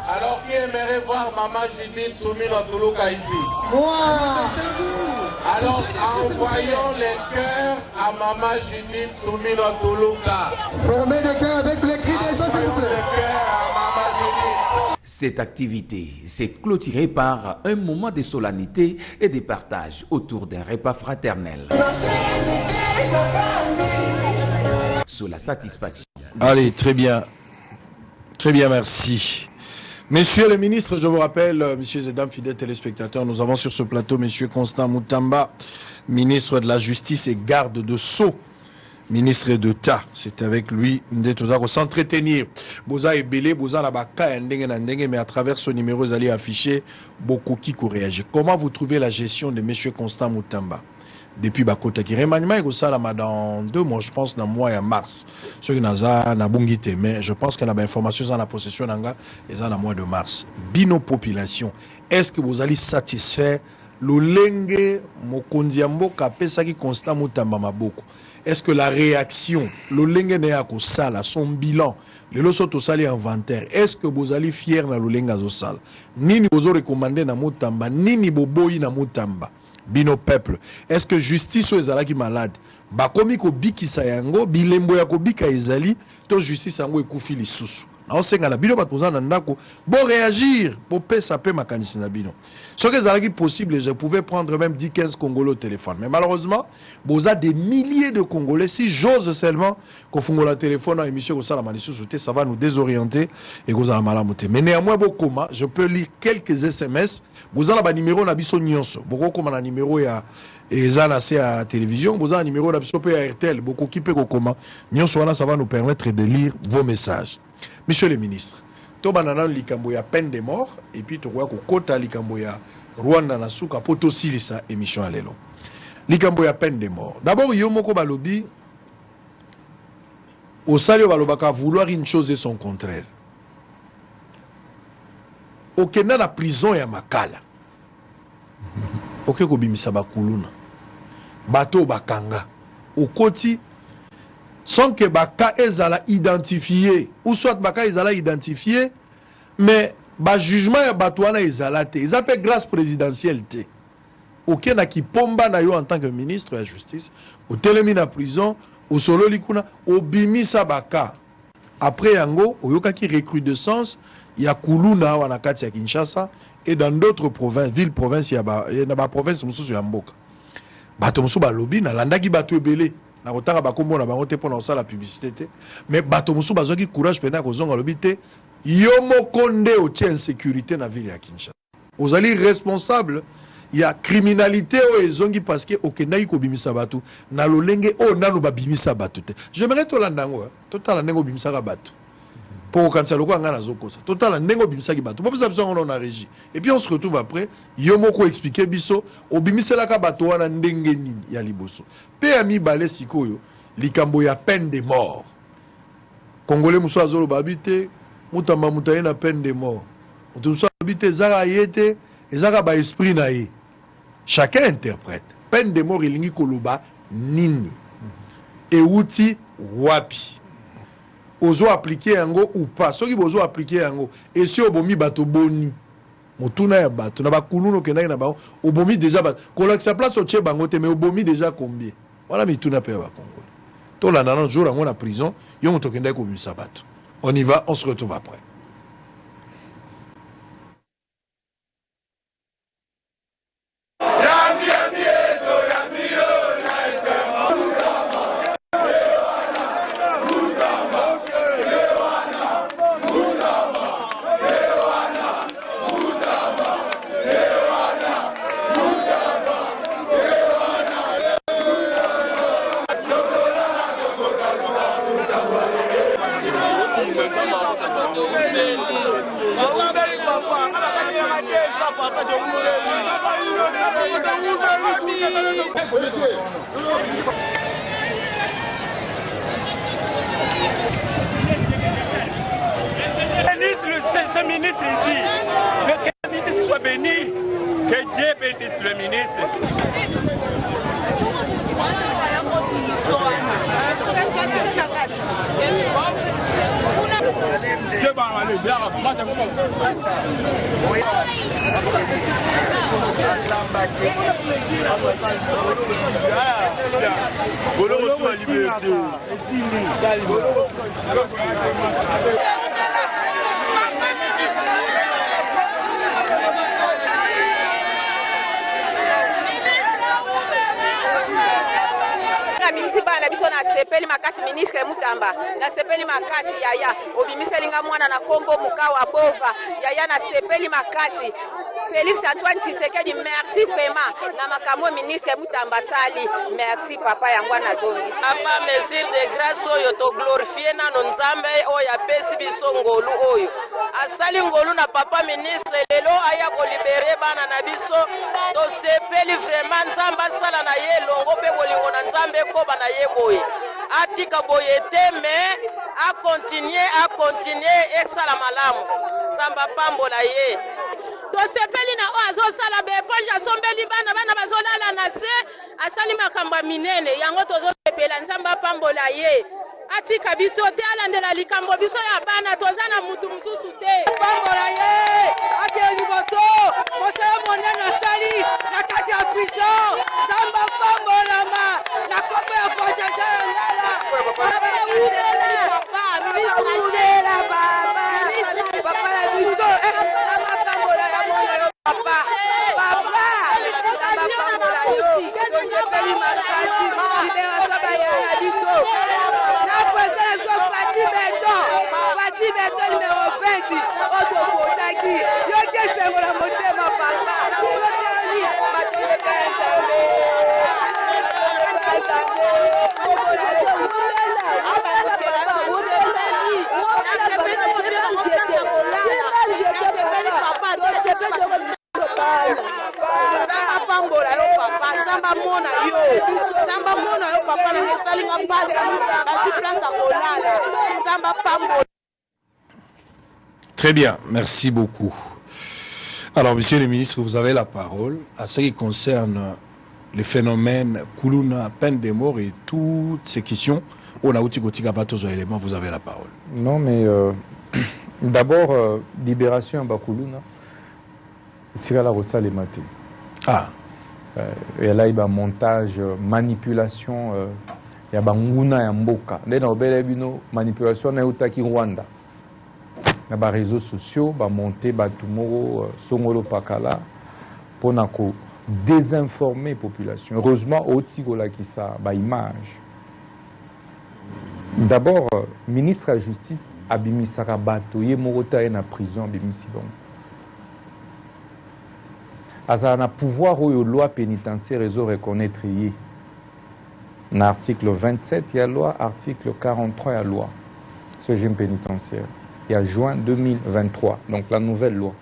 Alors qui aimerait voir Maman Judith Souminois Toulouka ici? Moi! Manifestez-vous! Alors envoyons les cœurs à Maman Judith Souminois Toulouka. Formez des cœurs avec les cris des gens, s'il vous plaît. Les cœurs à Maman Judith. Cette activité s'est clôturée par un moment de solennité et de partage autour d'un repas fraternel. Sous la satisfaction. Allez, très bien. Très bien, merci. Messieurs les ministres, je vous rappelle, messieurs et dames, fidèles téléspectateurs, nous avons sur ce plateau monsieur Constant Moutamba, ministre de la Justice et garde de Sceaux, ministre d'État. C'est avec lui, nous s'entretenir. Boza est belé, Boza la baka, mais à travers ce numéro, vous allez afficher beaucoup qui réagir. Comment vous trouvez la gestion de monsieur Constant Moutamba? Depuis Bakota qui remaniement et ça dans 2 mois, je pense dans le mois de mars. Ceux qui n'ont bungite, mais je pense qu'il y a des informations dans la possession d'anga et dans le mois de mars. Bino population, est-ce que vous allez satisfaire le lenge mokondiambo kapesa qui constant mutamba maboko? Est-ce que la réaction, le lenge neako sala, son bilan, le losoto sali inventaire, est-ce que vous allez fier na le lenge azosala? Nini vous recommandé na mutamba, nini boboyi na mutamba? Bino peuple, est-ce que justice ezalaki malade? Bakomi ko bikisa yango, bilembo ya ko bika ezali, to justice yango ekufi lisusu. Na osenga la bino batoza na ndako, bon réagir, pour pesa pe makanisi na bino. Ce que ezalaki possible, je pouvais prendre même 10-15 Congolais au téléphone. Mais malheureusement, boza des milliers de Congolais, si j'ose seulement qu'on fongola téléphone à émission ko sala malisusu, ça va nous désorienter et ko sala malamuté. Mais néanmoins bokoma, je peux lire quelques SMS. Vous avez un numéro na biso nyonso. Beaucoup comme un numéro ya ezana c'est à télévision, vous avez un numéro na biso pe à RTL, beaucoup qui peut comment. Nyonso wana ça va nous permettre de lire vos messages. Monsieur le ministre, to banana likambo ya peine de mort et puis to ko kota likambo ya Rwanda na suka poto silisa émission à lelo. Likambo ya peine de mort. D'abord yo moko balobi au salio balobaka vouloir une chose et son contraire. Okenda na prison ya makala oke kobimisa bakuluna bato bakanga okoti sans que baka ezala identifié ou soit baka ezala identifié mais ba jugement ya bato wana ezala te ezape grâce présidentielle te oke na kipomba na yo en tant que ministre de la justice au telemi na prison au solo likuna obimisa baka après yango oyokaki recrudescence ya kuluna wana kati ya Kinshasa et dans d'autres provinces, villes, provinces, il y a province mususu ya mboka. Bato musu ba lobby na landaki bato ebele. Na kotanga bakombo na bango te pona osala publicité te. Mais bato musu bazwaki courage pena ko zonga lobby te. Yo mokonde o tien sécurité na ville ya Kinshasa. Vous allez responsable, il y a criminalité o ezongi parce que okendaki ko bimisa bato na lolenge o nanu ba bimisa bato te. J'aimerais to landango, total ndengo bimisa ka bato. Pour quand loko anga na zokosa total ndengo bimisaki bato bo bisa on a régie et puis on se retrouve après yomoko expliquer biso obimisela ka bato wana ndenge nini ya liboso pe ami balé sikoyo likambo ya peine de mort congolais muso azolo babité mutamba mutaye na peine de mort muso babité zara yete ezaka ba esprit na ye chacun interprète peine de mort ilingi koloba nini e uti wapi ozo appliquer yango ou pas soki bozo appliquer yango et si obomi bato boni motuna ya bato na bakuluno kendaki na bango obomi déjà bato kolakisa place otie bango te mais obomi déjà combien voilà mituna pe ya bakongoli tolanda na jour yango na prison yo moto okendaki kobimisa bato on y va on se retrouve après. Ce ministre ici, que le ministre soit béni, que Dieu bénisse le ministre. na biso na sepeli makasi ministre Mutamba na sepeli makasi yaya obimiselinga mwana na kombo mukawa bova yaya na sepeli makasi Félix Antoine Tshisekedi, merci vraiment na makambo ministre Mutamba sali merci papa yango na zongi papa mesure de grâce oyo to glorifier na nzambe oyo apesi biso ngolu oyo asali ngolu na papa ministre lelo aya ko libérer bana na biso to sepeli vraiment nzamba sala na ye longo pe bolingo na nzambe ko bana ye boye atika boye te mais a continuer et sala malamu nzamba pambola ye tosepeli na oyo azosala beponge asombeli bana bazolala na se asali makambo ya minene yango tozosepela nzambe apambola ye atika biso te alandela likambo biso ya bana toza na mutu mosusu te pambola ye akeli liboso mosala monene asali na kati ya prison nzambe apambolama na kombo ya proteje ya ngala Très bien, merci beaucoup. Alors, monsieur le ministre, vous avez la parole à ce qui concerne les phénomènes Kuluna, peine de mort et toutes ces questions. On a outil éléments, vous avez la parole. Non, mais d'abord, libération Bakuluna, c'est la Rosa les matés. Ah. Et là, il y a montage, manipulation, il y a Banguna et Mboka. Il y a manipulation, il y a Rwanda. Il y a des réseaux sociaux, il y a monté, Songolo Pakala, pour désinformer la population. Heureusement, au Tigola qui ça, image. D'abord, ministre de la Justice, Abimi Sarabato, il est en prison, Abimi Sibon. Asa na pouvoir où la loi pénitentiaire réseau reconnaître y dans l'article 27 il y a loi, article 43 il y a loi ce régime pénitentiaire il y a juin 2023 donc la nouvelle loi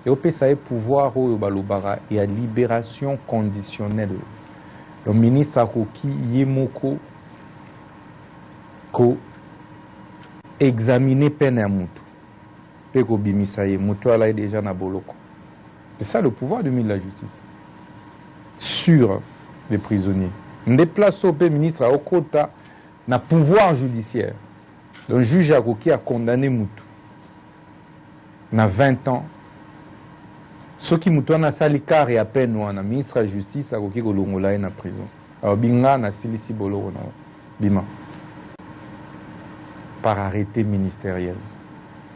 et au PSA pouvoir où il y a libération conditionnelle le ministre Akoki Yemoko ko examiner peine à mutu et ko bimisaye mutu ala déjà na boloko. C'est ça le pouvoir du ministre de la Justice sur des prisonniers. Déplace au ministre à Okota na pouvoir judiciaire. Le juge qui a condamné Moutou na 20 ans. Ce qui Moutou na sali kare à peine wana ministre de la justice a qui kolongola na prison. Alors binga na silisi boloro na bima. Par arrêté ministériel.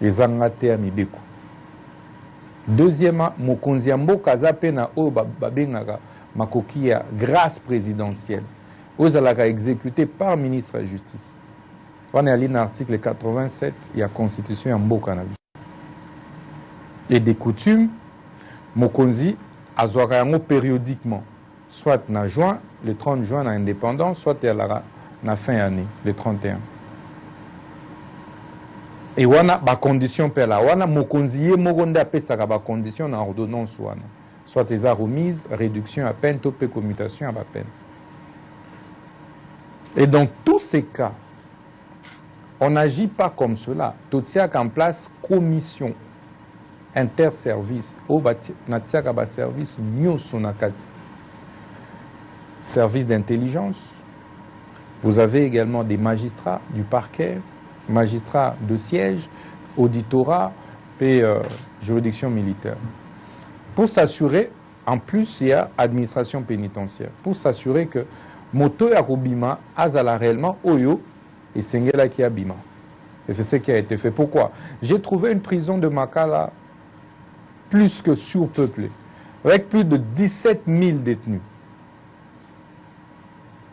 Les angate à Mibeko. Deuxièmement, mokonzi mboka za pena o babengaka makoki ya grâce présidentielle. Ozalaka exécuté par ministre de la justice. On est allé dans l'article 87, il y a constitution en mboka na biso. Et des coutumes, mokonzi azwaka yango périodiquement, soit na juin, le 30 juin na indépendance, soit na fin année, le 31. Et wana ba condition pe la wana mokonzi ye mokonde apesaka ba condition na ordonnance wana, soit eza remise, réduction à peine, to pe commutation à ba peine. Et dans tous ces cas, on n'agit pas comme cela. Tout y a qu'en place commission interservice. Au natiaka ba service nyoso nakati. Service d'intelligence. Vous avez également des magistrats du parquet, magistrats de siège, auditorat et juridiction militaire. Pour s'assurer, en plus, il y a administration pénitentiaire. Pour s'assurer que moto ya kobima azala réellement oyo et sengela qui abima. Et c'est ce qui a été fait. Pourquoi? J'ai trouvé une prison de Makala plus que surpeuplée, avec plus de 17 000 détenus.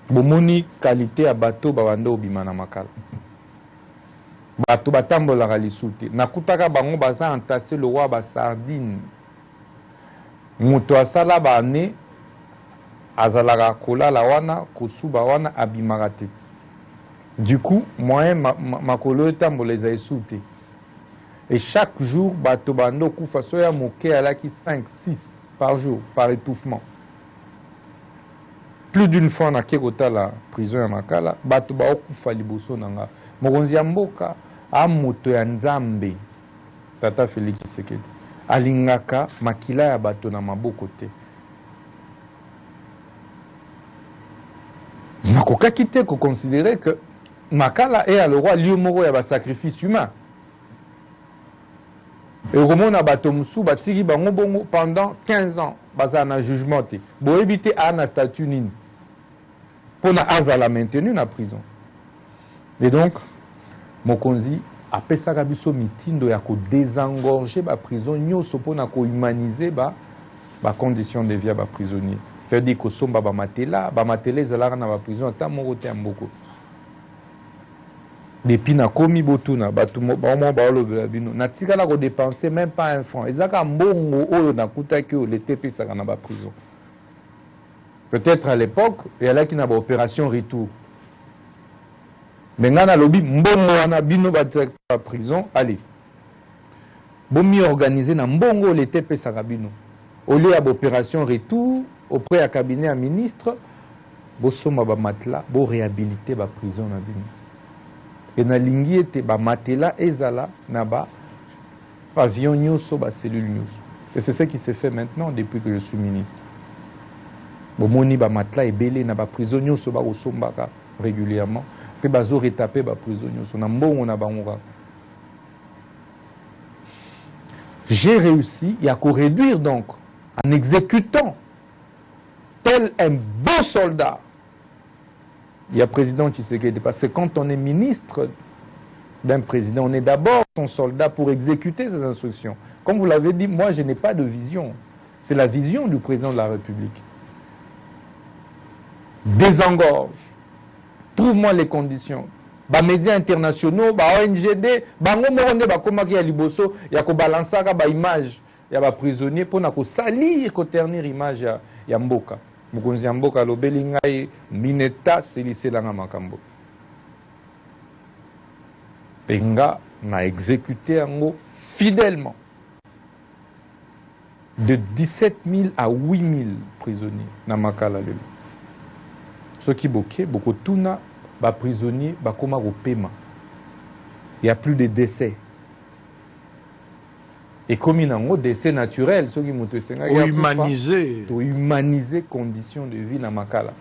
Bomoni qualité à bateau babando obima na Makala. Bateau batambola lisuti. Nakutaka bango baza entassé le roi ba sardine. Moto asala ba ne azalaka kolala wana kosuba wana abimaka te. Du coup, moyen makolo etambola eza esute. Et chaque jour, bato bando kufa soya moke alaki 5-6 par jour par étouffement. Plus d'une fois na kekota la prison ya Makala, bato ba okufa liboso nanga. Mokonzi ya mboka a moto ya Nzambe. Tata Félix Tshisekedi alingaka makila ya bato na maboko te. Nakoka kite ko considérer que Makala est à le roi lieu moro ya ba sacrifice humain. Et au moment na bato musu batiki bango bongo pendant 15 ans baza na jugement te. Bo éviter ana statut nini. Pona azala maintenu na prison. Et donc mokonzi apesaka biso mitindo ya ko désengorger ba prison nyoso pona ko humaniser ba condition de vie ba prisonnier. C'est-à-dire que somba ba matela ezalaka na ba prison ata moko te mboko. Depuis na komi botuna batu ba mo ba lobela bino natikala ko dépenser même pas un franc. Ezaka mbongo oyo nakutaki o le tepesaka na ba prison. Peut-être à l'époque, il y a là qui n'a pas opération retour. Maintenant, lobby mbongo wana bino ba directeur prison, allez. Bomi organiser na mbongo le tepesaka bino. Au lieu d'opération retour auprès du cabinet à ministre, bo soma ba matela, bo réhabiliter ba prison na bino. Et na lingi ete ba matela ezala na ba pavillon nyoso ba cellule nyoso. Et c'est ce qui s'est fait maintenant depuis que je suis ministre. Bo moni ba matela ebele na ba prison nyoso ba osombaka régulièrement, pe bazo retaper ba prison nyoso na mbongo na bango. J'ai réussi à réduire donc en exécutant tel un beau soldat. Il y a président Tshisekedi, parce que quand on est ministre d'un président, on est d'abord son soldat pour exécuter ses instructions. Comme vous l'avez dit, moi je n'ai pas de vision. C'est la vision du président de la République. Désengorge. Trouve-moi les conditions. Ba médias internationaux, ba ONGD, bango moronde ba komaki ya liboso ya ko balansaka ba image ya ba prisonnier pona ko salir ko ternir image ya mboka. Mokonzi ya mboka lobeli ngai mineta seliselanga makambo. Penga na exécuté yango fidèlement. De 17 000 à 8 000 prisonniers na Makala lelo. Ce qui boké beaucoup tuna ba prisonnier ba koma ko pema. Il y a plus de décès. Et comme il y a un décès naturel, ceux qui m'ont humaniser conditions de vie dans Makala.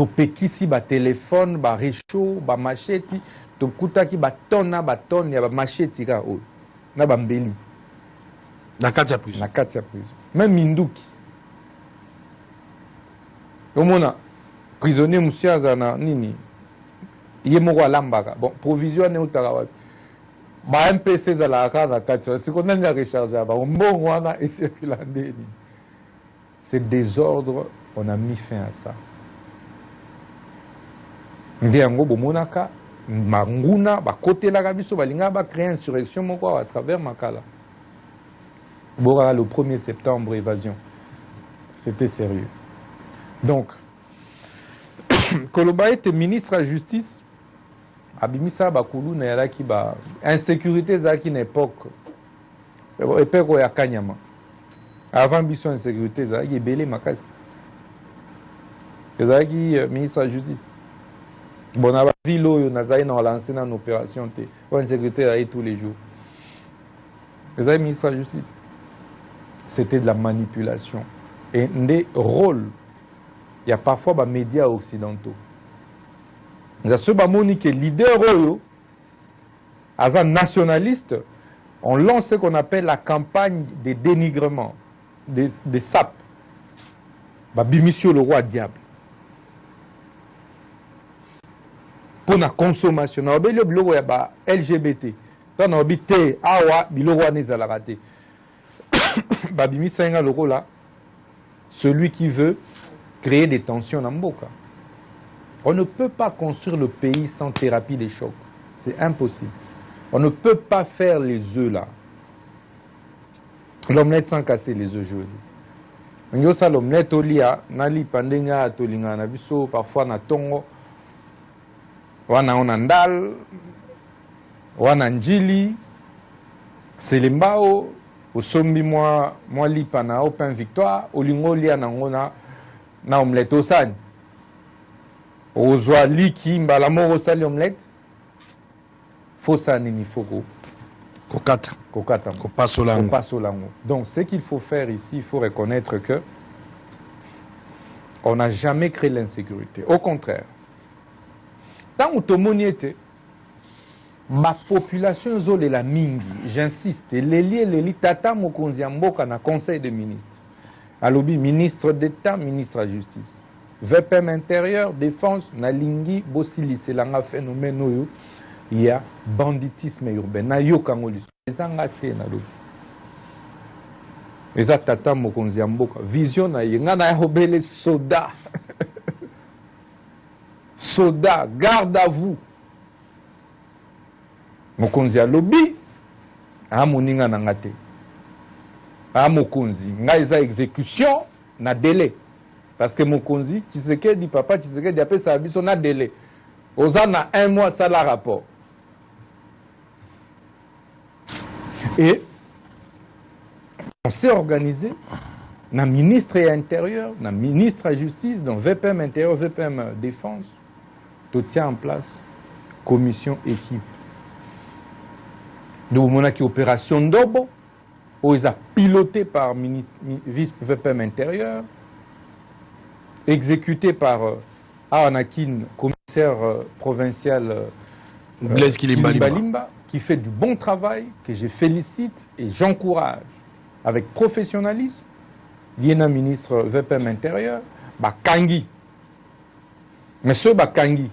topekisi ba téléphone ba réchaud ba macheti tokutaki ba tonne ya ba macheti ka o na ba mbeli na kati ya prison même minduki omona prisonnier musiaza na nini ye moko alambaka bon provision ne utaka wapi ba MPC za la kaza kati siko nani ya recharger ba mbongo wana et circule ndeni. C'est désordre, on a mis fin à ça. Ndiango bomonaka manguna ba côté la biso balinga ba créer insurrection moko à travers Makala. Bora le 1er septembre évasion. C'était sérieux. Donc Koloba était ministre de la justice abimisa bakulu na yalaki ba insécurité zaki na époque ya Kanyama. Avant biso insécurité zaki ebele makasi. Zaki ministre de la justice. Bon na ville oyo nazali na lancer na opération te. Insécurité là tous les jours. Zaki ministre de la justice. C'était de la manipulation et des rôles. Il y a parfois des médias occidentaux. Il y a ceux qui sont leaders nationalistes. On lance ce qu'on appelle la campagne de dénigrement, des SAP. Bimisio le roi diable. Pour la consommation, on a le LGBT. On a habité awa biloro nezala raté. Babimisa le roi là, celui qui veut créer des tensions dans Mboka. On ne peut pas construire le pays sans thérapie des chocs. C'est impossible. On ne peut pas faire les œufs là. L'omelette sans casser les œufs, je veux dire. On a l'omelette au lia, nali pandenga tolinga na biso, parfois na tongo, wana onandal, wana njili, selembao, osombi moi lipa na Open Victoire, olingo lia nangona na omelette osani. Ozwa liki mbala moko osali omelette. Fosani ni foko. Kokata. Kopasolango. Donc ce qu'il faut faire ici, il faut reconnaître que on n'a jamais créé l'insécurité. Au contraire. Tant que tout ma population zole la mingi, j'insiste, les tata mokonzi mboka na conseil de ministres. Alobi ministre d'État, ministre de la Justice. VPM intérieur, défense, nalingi, bosili, c'est l'anga phénomène oyo. Il y a banditisme urbain. Na yo kangoli. Ezangate na lobi. Eza tata mokonzi mboka. Vision na yenga na obele soda. Soda, garde à vous. Mokonzi alobi. Amoninga na ngate. Mokonzi. Nga eza exécution na délai. Parce que Mokonzi, Tshisekedi, papa Tshisekedi, appelle ça biso na délai. Ozana 1 mois, ça la rapport. Et on s'est organisé, na ministre intérieur, na ministre à justice, donc VPM intérieur, VPM défense, tout tient en place, commission équipe. Donc on a qui opération Ndobo, où ils ont piloté par vice VPM intérieur, exécuté par Anakin, commissaire provincial Blaise Kilimbalimba, qui fait du bon travail, que je félicite et j'encourage avec professionnalisme. Viena ministre VPM intérieur, Bakangi. Monsieur Bakangi.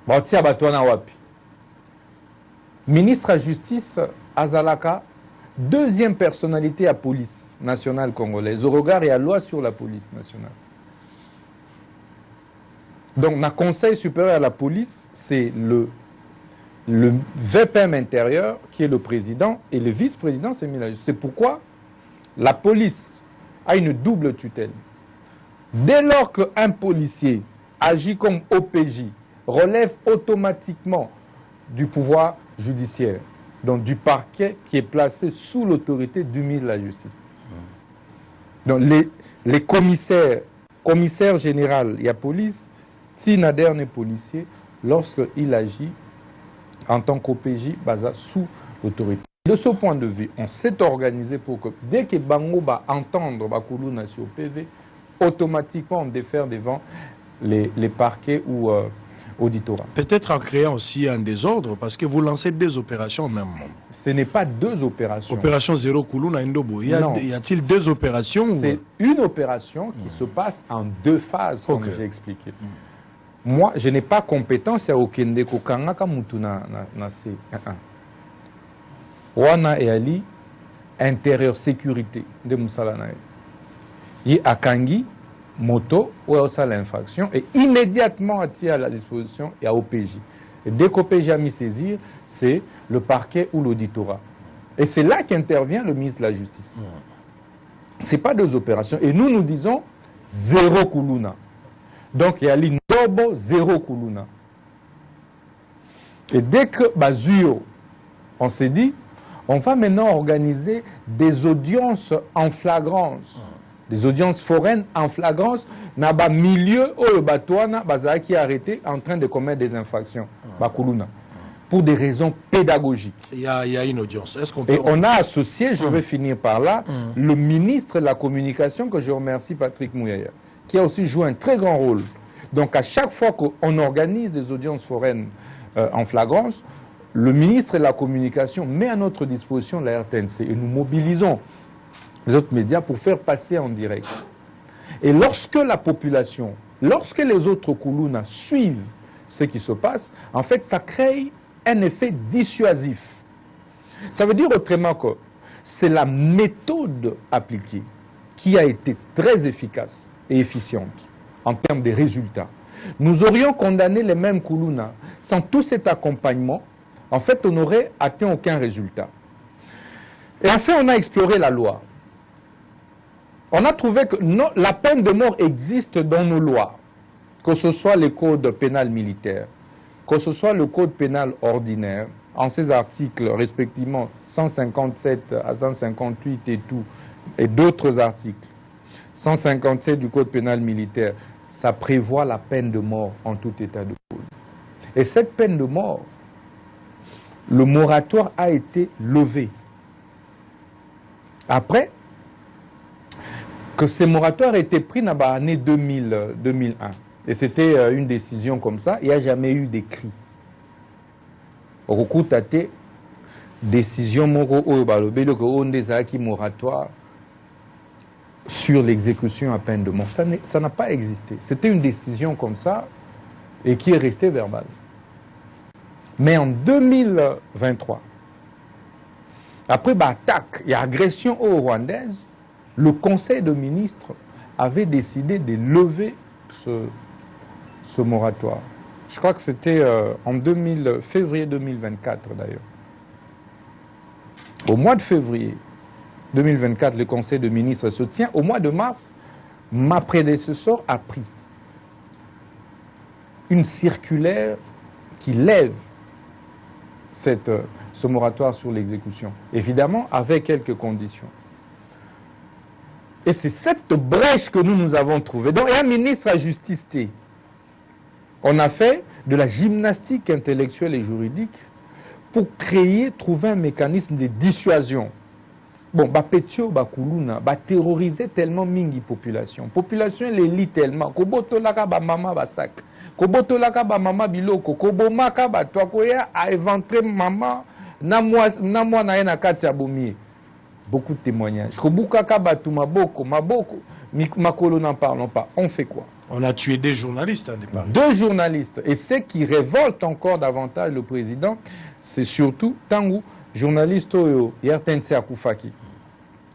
Batia Batouana Wapi. Ministre de la Justice, Azalaka, deuxième personnalité à la police nationale congolaise, au regard et à la loi sur la police nationale. Donc, le Conseil supérieur à la police, c'est le VPM intérieur qui est le président et le vice-président, c'est Mila. C'est pourquoi la police a une double tutelle. Dès lors qu'un policier agit comme OPJ, relève automatiquement du pouvoir judiciaire, donc du parquet qui est placé sous l'autorité du ministre de la Justice. Donc les commissaires généraux, il y a police, Tina dernier policier, lorsqu'il agit en tant qu'OPJ, sous l'autorité. De ce point de vue, on s'est organisé pour que dès que Bango va entendre Bakoulou sur PV, automatiquement on défère devant les parquets ou auditorat. Peut-être en créant aussi un désordre, parce que vous lancez des opérations au même moment. Ce n'est pas deux opérations. Opération Zéro Koulouna Ndobo. Y a-t-il deux opérations? C'est une opération qui se passe en deux phases, comme j'ai expliqué. Moi, je n'ai pas compétence à Okende Kokanga Kamutuna Nase. Wana et Ali, intérieur sécurité de Moussalanaï. Y Akangi, moto, ou à l'infraction, et immédiatement attiré à la disposition, il y a OPJ. Et dès qu'OPJ a mis saisir, c'est le parquet ou l'auditorat. Et c'est là qu'intervient le ministre de la Justice. Ce n'est pas deux opérations. Et nous disons zéro Koulouna. Donc il y a l'Indobo, zéro Koulouna. Et dès que Bazuyo, on s'est dit, on va maintenant organiser des audiences en flagrance. Des audiences foraines en flagrance, dans le milieu où le Batouana qui est arrêté en train de commettre des infractions. Bakuluna. Pour des raisons pédagogiques. Il y a une audience. Est-ce qu'on peut... Et on a associé, je vais finir par là, le ministre de la Communication, que je remercie, Patrick Mouyaya, qui a aussi joué un très grand rôle. Donc à chaque fois qu'on organise des audiences foraines en flagrance, le ministre de la Communication met à notre disposition la RTNC et nous mobilisons les autres médias pour faire passer en direct. Et lorsque la population, lorsque les autres Koulouna suivent ce qui se passe, en fait, ça crée un effet dissuasif. Ça veut dire autrement que c'est la méthode appliquée qui a été très efficace et efficiente en termes de résultats. Nous aurions condamné les mêmes Koulouna sans tout cet accompagnement. En fait, on n'aurait atteint aucun résultat. Et enfin, on a exploré la loi. On a trouvé que la peine de mort existe dans nos lois, que ce soit les codes pénals militaires, que ce soit le code pénal ordinaire, en ces articles respectivement 157 à 158 et tout, et d'autres articles. 157 du code pénal militaire, ça prévoit la peine de mort en tout état de cause. Et cette peine de mort, le moratoire a été levé. Après que ces moratoires étaient pris dans l'année 2001. Et c'était une décision comme ça. Il n'y a jamais eu d'écrit. Au coup, tu as été décision moratoire sur l'exécution à peine de mort. Ça n'a pas existé. C'était une décision comme ça et qui est restée verbale. Mais en 2023, après l'attaque et agression rwandaise, le Conseil de ministres avait décidé de lever ce moratoire. Je crois que c'était en février 2024 d'ailleurs. Au mois de février 2024, le Conseil de ministres se tient. Au mois de mars, ma prédécesseur a pris une circulaire qui lève ce moratoire sur l'exécution. Évidemment, avec quelques conditions. Et c'est cette brèche que nous avons trouvée. Donc, il y a un ministre à la Justice. On a fait de la gymnastique intellectuelle et juridique pour trouver un mécanisme de dissuasion. Bon, Petio, Koulouna, terroriser tellement mingi population. Population, les lit tellement. Koboto laka ba mama ba sac. Koboto laka ba mama biloko. Kobomaka ba toakoya a éventré maman. Na moi na ena kati ya bomie. Beaucoup de témoignages. Maboko, Makolo n'en parlons pas. On fait quoi? On a tué des journalistes en départ. Deux journalistes. Et ce qui révolte encore davantage le président, c'est surtout Tangu, journaliste Oyo, Yertense Akoufaki.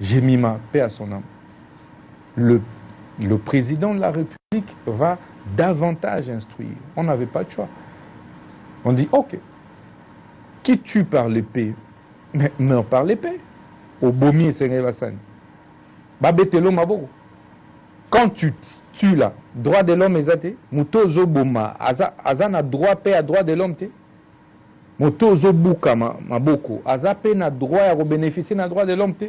Jemima, paix à son âme. Le président de la République va davantage instruire. On n'avait pas de choix. On dit, ok, qui tue par l'épée, meurt par l'épée. Au Bomi et Sengevassani. Babetelo Maboko. Quand tu tues là, droit de l'homme est Muto Zoboma, Azana droit paix à droit de l'homme te. Muto Zobuka Maboko, Azape na droit à bénéficier na droit de l'homme te.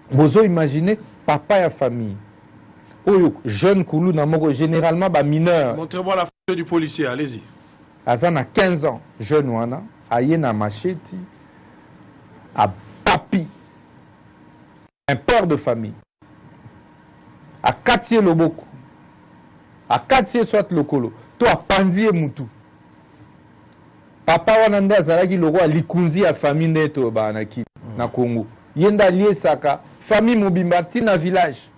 Bozo imaginez papa et la famille. Oyo jeune Koulou na moko généralement ba mineur. Montrez-moi la photo du policier, allez-y. Azana 15 ans, jeune wana, ayena macheti. À papi, un père de famille, akatie loboko akatie soit lokolo to apanzie mutu papa wana nde azalaki lokwa likunzi ya famille nde to banaki na Congo yenda liesaka famille mobimba tina village.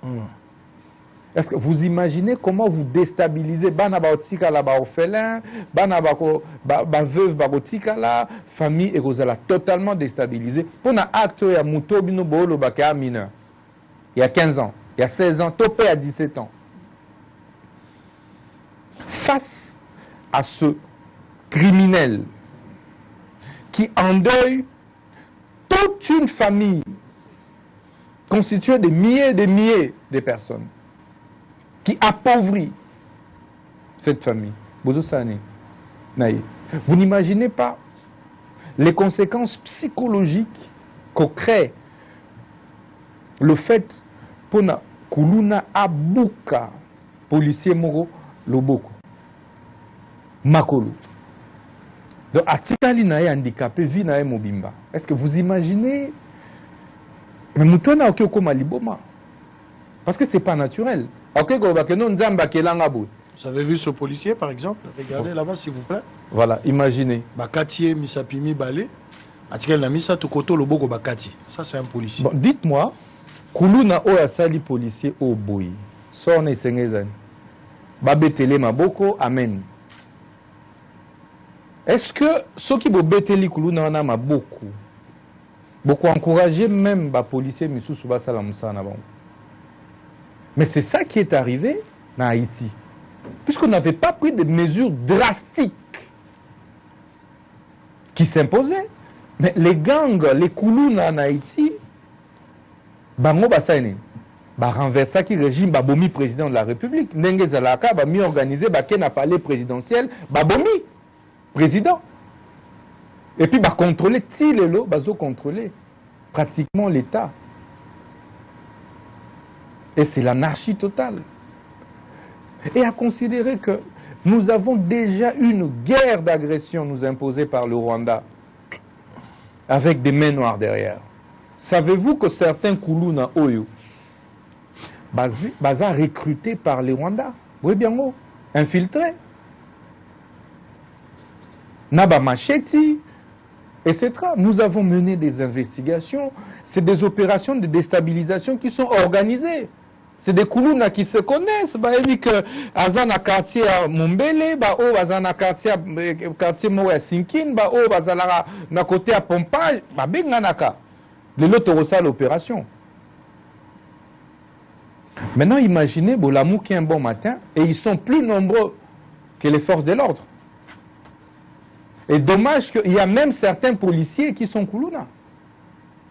Est-ce que vous imaginez comment vous déstabilisez bana baotika la ba orphelin bana ba veuve baotika la famille et kozala totalement déstabilisée pour na acte ya muto bino bolo baka mineur il y a 15 ans il y a 16 ans topé à 17 ans face à ce criminel qui endeuille toute une famille constituée de milliers et des milliers de personnes, qui appauvrit cette famille. Vous n'imaginez pas les conséquences psychologiques qu'on crée le fait pour na kuluna abuka policier moro loboko makolo. Donc, atikali na handicapé, vie na mobimba. Est-ce que vous imaginez? Mais nous na okyo koma liboma. Parce que c'est pas naturel. Vous avez vu ce policier, par exemple? Regardez là-bas, s'il vous plaît. Voilà, imaginez. Bakati misapimi balé. Atikali na misa tukoto loboko bakati. Ça, c'est un policier. Bon, dites-moi, kuluna oya sali policier au boy. Sonne sengezani. Babetele maboko, amen. Est-ce que ceux qui bobeteli kuluna na maboko beaucoup encourager même les policiers misusu basala musana bon. Mais c'est ça qui est arrivé en Haïti. Puisqu'on n'avait pas pris des mesures drastiques qui s'imposaient. Mais les gangs, les kuluna en Haïti, bango basane, ba renversa qui régime ba bomi président de la République, nenge zalaka ba mi organiser ba ken palais présidentiel, ba bomi président. Et puis, contrôler, contrôler pratiquement l'État. Et c'est l'anarchie totale. Et à considérer que nous avons déjà une guerre d'agression nous imposée par le Rwanda, avec des mains noires derrière. Savez-vous que certains Kuluna Oyo, basés recrutés par les Rwandais, oui bien, infiltrés, Naba Macheti, etc. Nous avons mené des investigations. C'est des opérations de déstabilisation qui sont organisées. C'est des Kuluna qui se connaissent. Bah, et que Azana quartier à Mumbele, bah, oh, Azana quartier Moya Sinkin, bah, oh, Azana na côté à Pompage, bah, benganaka. Le lot reçoit l'opération. Maintenant, imaginez, Bolamou qui est un bon matin, et ils sont plus nombreux que les forces de l'ordre. Et dommage qu'il y a même certains policiers qui sont Kuluna.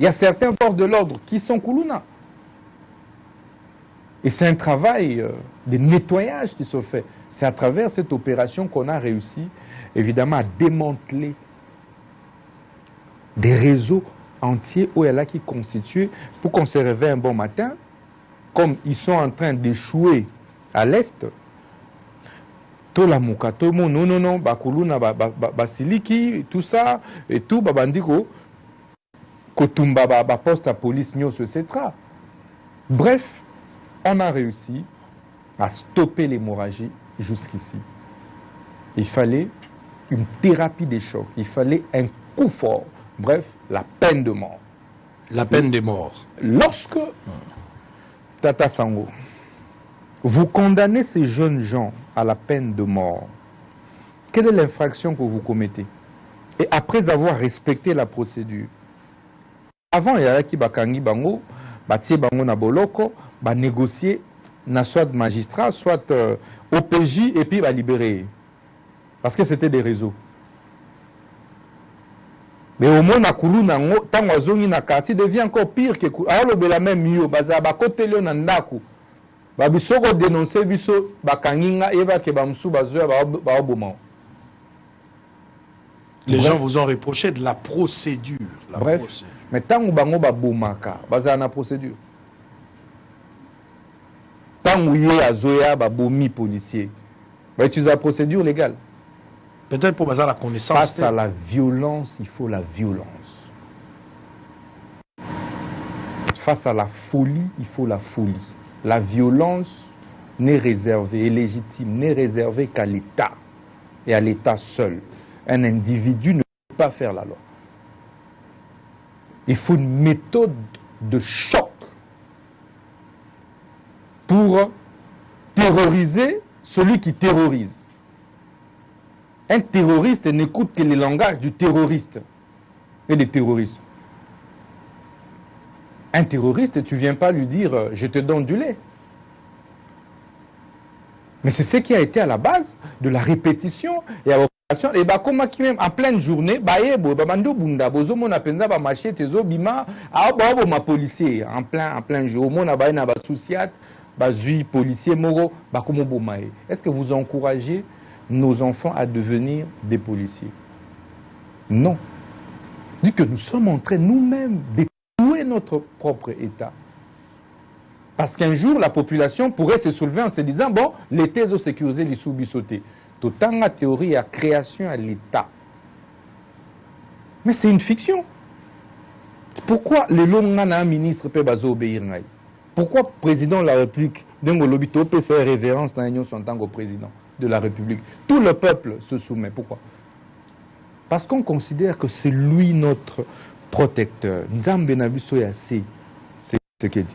Il y a certaines forces de l'ordre qui sont Kuluna. Et c'est un travail de nettoyage qui se fait. C'est à travers cette opération qu'on a réussi, évidemment, à démanteler des réseaux entiers où elle a qui constituent pour qu'on se réveille un bon matin, comme ils sont en train d'échouer à l'Est. Tout la mouka, tout le monde, non, bakuluna, basiliki, tout ça, et tout, babandiko, kotumba, poste à police, nyos, etc. Bref, on a réussi à stopper l'hémorragie jusqu'ici. Il fallait une thérapie des chocs, il fallait un coup fort, bref, la peine de mort. La peine de mort. Lorsque, Tata Sango, vous condamnez ces jeunes gens à la peine de mort, quelle est l'infraction que vous commettez? Et après avoir respecté la procédure, avant, il y a qui bakangi bango, batie bango na boloko, ba négocier na soit magistrat, soit OPJ, et puis ba libérer. Parce que c'était des réseaux. Mais au moins, tant que zongi na quartier devient encore pire que alors la même mieux, baza ba côté le nandaku. Ba bisoko dénoncer biso bakanginga eba ke ba msu bazoya ba oboma. Les gens vous ont reproché de la procédure. Bref, mais tant que bango ba bomaka, baza na procédure. Tant que yé azoya ba bomi policier, ba utiliser la procédure légale. Peut-être pour baser la connaissance. Face à la violence, il faut la violence. Face à la folie, il faut la folie. la violence n'est réservée et légitime, n'est réservée qu'à l'État et à l'État seul. Un individu ne peut pas faire la loi. Il faut une méthode de choc pour terroriser celui qui terrorise. Un terroriste n'écoute que le langage du terroriste et du terrorisme. Un terroriste, tu ne viens pas lui dire « je te donne du lait ». Mais c'est ce qui a été à la base de la répétition et à l'opération. Et bah, comme même en pleine journée, ma policier en plein jour, policier, est-ce que vous encouragez nos enfants à devenir des policiers? Non. Dit que nous sommes en train nous-mêmes d'écrouler notre propre État. Parce qu'un jour, la population pourrait se soulever en se disant, bon, l'État est sécurisé, les sous-bissotés. Tout en la théorie à création à l'État. Mais c'est une fiction. Pourquoi les longs ministres peuvent obéir? Pourquoi le président de la République, d'un lobito, peut faire révérence dans l'Union en tant que président de la République? Tout le peuple se soumet. Pourquoi? Parce qu'on considère que c'est lui notre protecteur. Nzambe na biso ya c'est ce qu'il dit.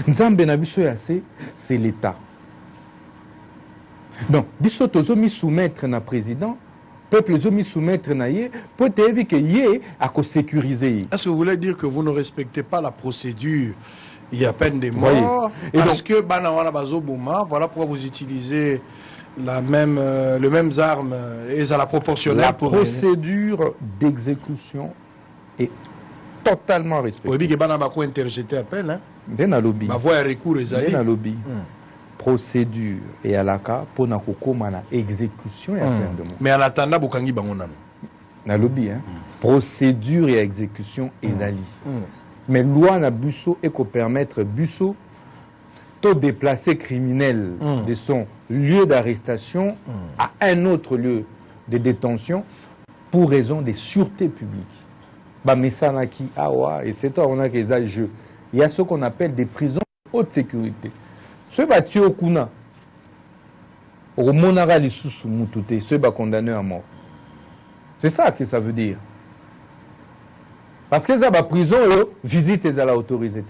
Nzambe na biso ya c'est l'État. Donc, biso tozo mi soumettre na président, peuple zo mi soumettre na yé, peut être que yé a ko sécuriser. Est-ce que vous voulez dire que vous ne respectez pas la procédure? Il y a peine de mort. Et parce donc, que banawana bazo bouma, voilà pourquoi vous utilisez le même arme et à la proportionnelle. La procédure d'exécution est totalement respectée. Oui, que banaba ko interjeter appel hein. Dena lobby. Ma voix recours ezali. Dena lobby. Procédure et à la cas pour na kokoma na exécution et à peine de mort. Mais en attendant bokangi bango nano. Na lobby hein. Procédure et exécution ezali. Mais loi na busso et ko permettre busso de déplacer criminel de son lieu d'arrestation à un autre lieu de détention pour raison de sûreté publique. Bah mesanaki awa et c'est toi on a que ça jeu. Il y a ce qu'on appelle des prisons de haute sécurité. Ce bâti au kuna au monara li susu mutute ce ba condamné à mort. C'est ça que ça veut dire. Parce que ça va prison visite à la autorisée.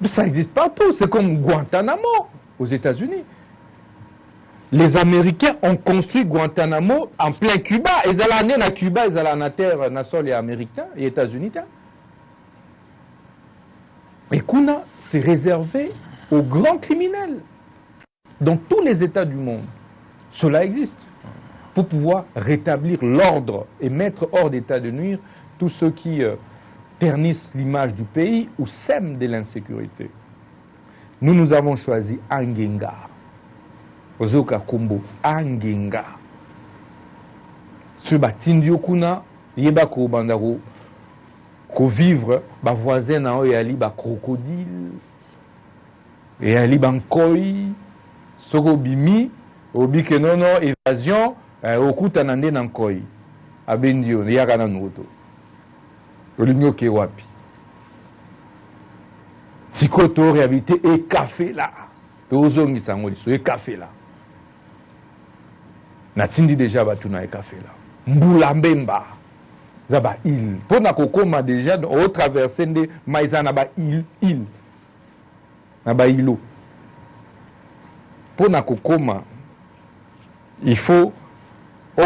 Mais ça existe partout, c'est comme Guantanamo aux États-Unis. Les Américains ont construit Guantanamo en plein Cuba. Ils allaient aller à Cuba, ils allaient en terre nationale américaine et États-Unis. Et Kuna, c'est réservé aux grands criminels. Dans tous les États du monde, cela existe. Pour pouvoir rétablir l'ordre et mettre hors d'état de nuire tous ceux qui ternissent l'image du pays ou sèment de l'insécurité. Nous avons choisi Angenga. Ozoka Kumbo, Angenga. Ce batindio kuna, yeba ko bandaro, ko vivre, ba voisin na oyali ba crocodile, et ali bankoi, soko bimi, obi ke nono évasion, okuta nande nankoi, abendio, yaka na noto. Olingo ke wapi. Sikoto réhabilité et café là. Tozongi sangoli, so et café là. Natindi déjà batuna et café là. Mbula mbemba. Zaba île. Pona kokoma déjà au traverser de maïzana ba île. Na ba îlo. Pona kokoma il faut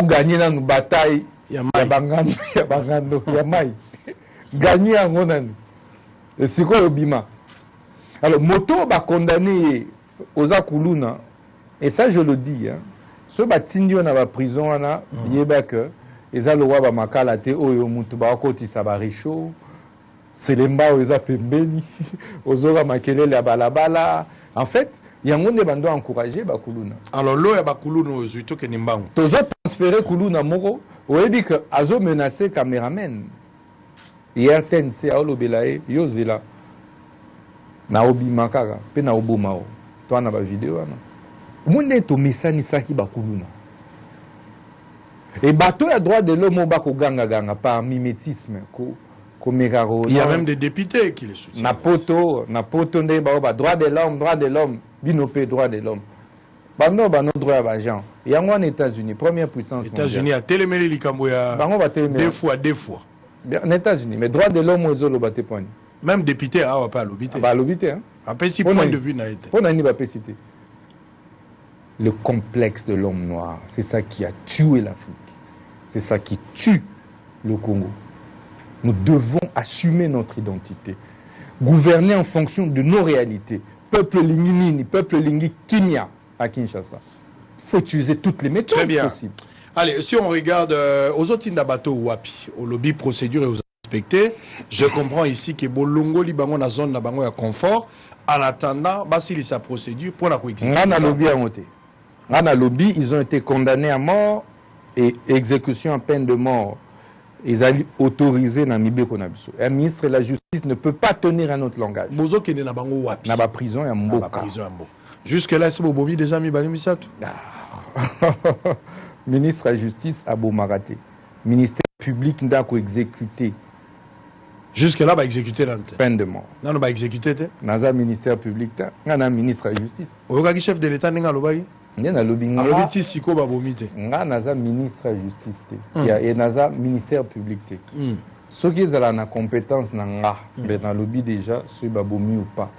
gagner dans une bataille ya bangano ya mai. Gagner en nani. Et c'est quoi le bima? Alors moto ba condamné aux akuluna et ça je le dis hein. Ce batindio na ba prison ana yeba que eza lo wa ba makala te oyo mutu ba koti sa ba richo c'est les mbao eza pembeni ozoga makelele ya balabala en fait yango nde bando encourager ba kuluna. Alors lo ya ba kuluna ozuito ke nimbango tozo transférer kuluna moko oyebi que azo menacer cameraman hier tense a olobelae yozela na obima kaka pe na obomao to na ba vidéo ana monde to mesani saki bakuluna et bateau ya droit de l'homme ba ko ganga par mimétisme ko Il y a même des députés qui les soutiennent. Napoto nde ba droit de l'homme, binopé droit de l'homme. Bano droit à gens. Il y a en États-Unis, première puissance mondiale. États-Unis a télémélé likamboya deux fois. En États-Unis, mais droit de l'homme aux autres baté point. Même député a pas l'obité. Bah l'obité hein. Après si point de vue n'a été. Pour n'ani pas citer. Le complexe de l'homme noir, c'est ça qui a tué l'Afrique. C'est ça qui tue le Congo. Nous devons assumer notre identité, gouverner en fonction de nos réalités. Peuple Lingini, peuple Lingi Kimia à Kinshasa. Il faut utiliser toutes les méthodes possibles. Allez, si on regarde aux autres Indabato Wapi, au lobby procédure et aux inspectés, je comprends ici que Bolongo Libango na zone Nabango ya confort, en attendant, Basili sa procédure pour la coexécution. Dans le lobby, ils ont été condamnés à mort et exécution en peine de mort. Ils allaient autoriser Namibé Konabiso. Un ministre de la Justice ne peut pas tenir un autre langage. Bozo qui est Nabango Wapi. Naba prison et Mboka. Jusque-là, c'est Bobomi déjà mis Bali Misato. Ministre de la Justice Abou Maraté. Ministère public n'a qu'à exécuter. Jusque-là, va exécuter l'antenne. Peine de mort. Non, va exécuter. Naza ministère public, n'a ministre de la Justice. Oyoka chef de l'État n'a pas Naza ministre de la Justice. Et Naza ministère public. Ce qui est la compétence dans le lobby déjà, c'est babomi ou pas.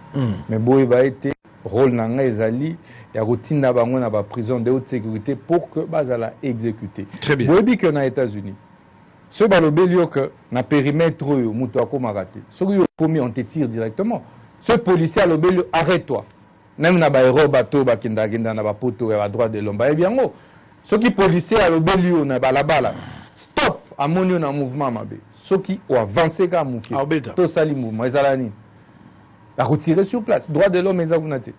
Mais boy va être rôle dans ezali ya routine na bango na ba prison de haute sécurité pour que bazala exécuter. Très bien. Boy que na États-Unis. Ce balobelio que na périmètre yo muto akoma raté. Ce qui promis on te tire directement. Ce policier à l'obelio arrête-toi. Même na ba héros bateau ba kinda na ba poto ya droit de l'homme. Eh bien ngo. Ce qui policier à l'obelio na balabala. Stop amonio na mouvement mabe. Ce qui ont avancé ka muki. To sali mouvement ezalani. À retirer sur place. Droit de l'homme, ezabunate.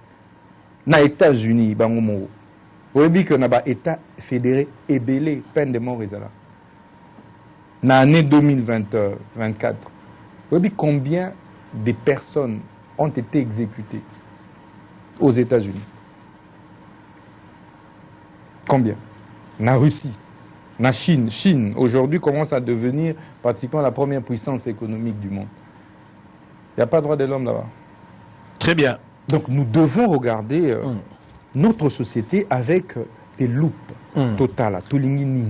Na États-Unis, bangomo. Vous voyez que na ba État fédéré ébélé, peine de mort ezala. Na année 2024. Vous voyez combien de personnes ont été exécutées aux États-Unis? Combien? Na Russie, na Chine. Chine, aujourd'hui, commence à devenir pratiquement la première puissance économique du monde. Il n'y a pas de droit de l'homme là-bas. Très bien. Donc nous devons regarder notre société avec des loupes totales.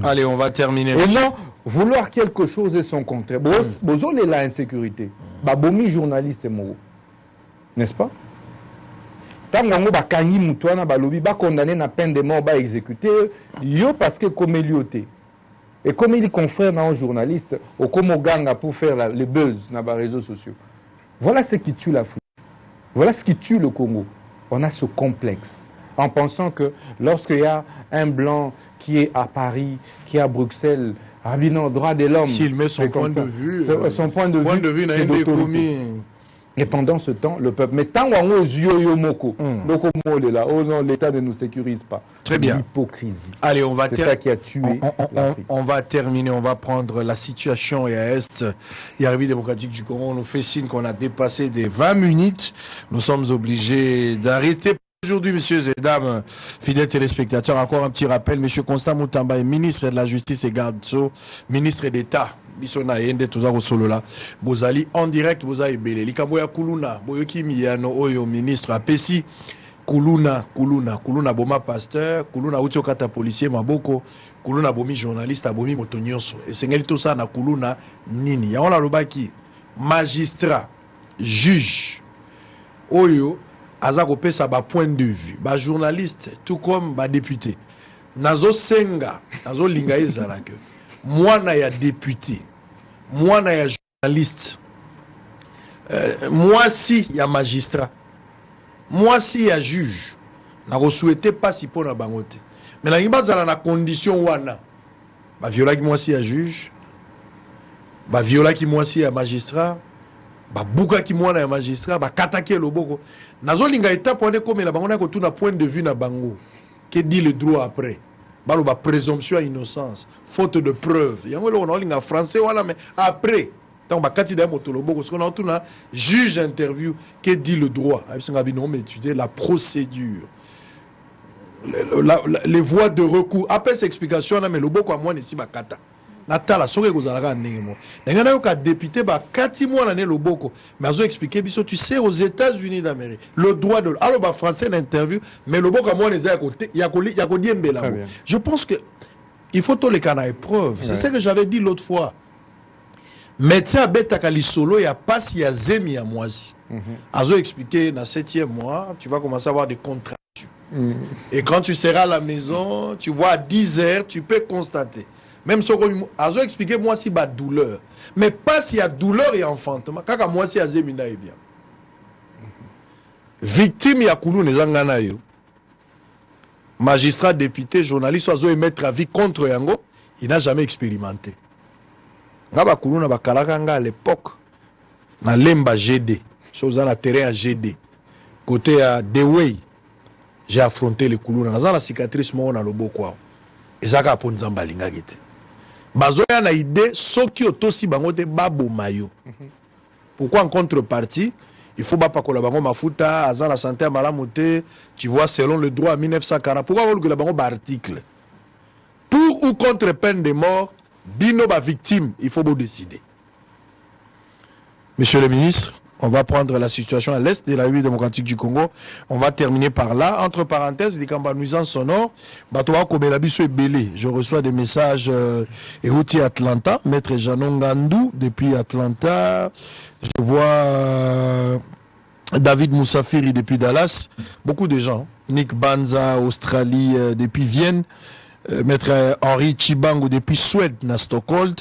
Allez, on va terminer. Et non, vouloir quelque chose et son contraire. Bozo est la insécurité. Babomi journaliste moro. N'est-ce pas? Tant que ba kangi mutwana balobi ba condamné na peine de mort ba exécuté yo parce que comme lioté. Et comme il est confrère dans un journaliste au comme ganga pour faire le buzz dans les réseaux sociaux. Voilà ce qui tue l'Afrique. Voilà ce qui tue le Congo. On a ce complexe. En pensant que lorsqu'il y a un blanc qui est à Paris, qui est à Bruxelles, non, droit de l'homme. S'il met son point de vue, son point de vue c'est d'autorité. Et pendant ce temps, le peuple. Mais tant qu'on a yo moko, oh non, l'État ne nous sécurise pas. Très bien. L'hypocrisie. Allez, on va c'est ça qui a tué on va terminer. On va prendre la situation à Est. Il y a République démocratique du Congo. On nous fait signe qu'on a dépassé des 20 minutes. Nous sommes obligés d'arrêter. Aujourd'hui, messieurs et dames, fidèles téléspectateurs, encore un petit rappel. Monsieur Constant Moutamba est ministre de la Justice et Garde-Sceaux, ministre d'État. Bisona yende tozako solo la bozali en direct boza ebele likambo ya kuluna boyoki miyano oyo ministre apesi kuluna boma pasteur kuluna uti okata policier maboko kuluna bomi journaliste abomi moto nyonso esengeli to ça na kuluna nini ya ona lobaki magistrat juge oyo aza kopesa ba point de vue ba journaliste tout comme ba député nazo senga nazo linga ezala que mwana ya député, mwana ya journaliste, moi si ya magistrat, moi si ya juge, na ko souhaité pas si pour na bangote. Mais na ngibazala na condition wana, ba viola ki moi si ya juge, ba viola ki moi si ya magistrat, ba buka ki mwana ya magistrat, ba katake loboko. Nazo linga étape on est comme la bango na ko tuna point de vue na bango. Que dit le droit après? Baloba présomption à innocence, faute de preuve. Il y a un français voilà mais après tant ba katida motolobo parce qu'on a tout là juge interview que dit le droit. Non mais étudier la procédure. Les voies de recours après cette explication là mais le boko à moi ici bakata. natala soki ekozalaka ndenge mo ndenge nayoka député bakati mwana ne loboko mais azo expliquer biso tu sais aux États-Unis d'Amérique le droit de alors ba français d'interview mais loboko mwana eza ya kodiembela mo je pense que il faut tout les cas na épreuve c'est ce que j'avais dit l'autre fois médecin abetaka lisolo ya passe ya zemi ya mwasi azo expliquer na 7e mois tu vas commencer à avoir des contractions et quand tu seras à la maison tu vois à 10 heures tu peux constater même si azo expliquer moi si ba douleur mais pas s'il y a douleur et enfantement kaka moi si azemi na bien victime ya kulu nezanga na yo magistrat député journaliste azo émettre avis contre yango il n'a jamais expérimenté nga ba kulu na bakalaka nga à l'époque na lemba GD chose na terrain à GD côté à Dewey j'ai affronté les kulu na la cicatrice mo na loboko ezaka po nzamba lingaki te bazoya na idée soki otosi bango te babo mayo pourquoi en contrepartie il faut pas pakola bango mafuta azan la santé malamu te tu vois selon le droit à 1940 pourquoi on que la bango ba article pour ou contre peine de mort bino ba victime il faut décider. Monsieur le ministre, on va prendre la situation à l'est de la République démocratique du Congo. On va terminer par là. Entre parenthèses, les campagnes nuisances sonores. Je reçois des messages et routier Atlanta. Maître Janon Gandou depuis Atlanta. Je vois David Moussafiri depuis Dallas. Beaucoup de gens. Nick Banza, Australie depuis Vienne. Maître Henri Chibango depuis Suède, na Stockholm.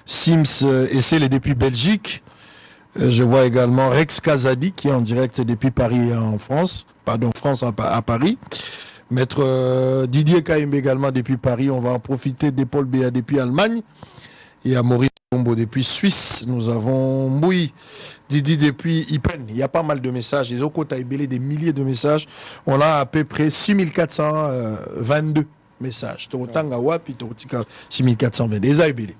Sims Essele depuis Belgique. Je vois également Rex Kazadi qui est en direct depuis Paris en France, pardon, France à Paris. Maître Didier Kaimbe également depuis Paris. On va en profiter d'Paul Béa depuis Allemagne. Il y a Maurice Bombo depuis Suisse. Nous avons Mboui Didi depuis Ipen. Il y a pas mal de messages. Les Okota Ibélé, des milliers de messages. On a à peu près 6422 messages. Torotanga Wapi, Torotika 6422. Les Ibélé.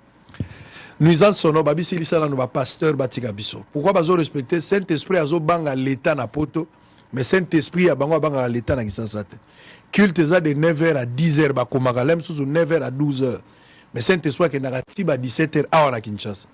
Nuisance sonore babi silisala no ba pasteur batika biso. Pourquoi bazo respecter Saint-Esprit azo banga l'état na poto mais Saint-Esprit a banga banga l'état na kisasa te. Culte za de 9h à 10h ba komaka lem sous 9h à 12h. Mais Saint-Esprit ke na kati ba 17h awa na Kinshasa.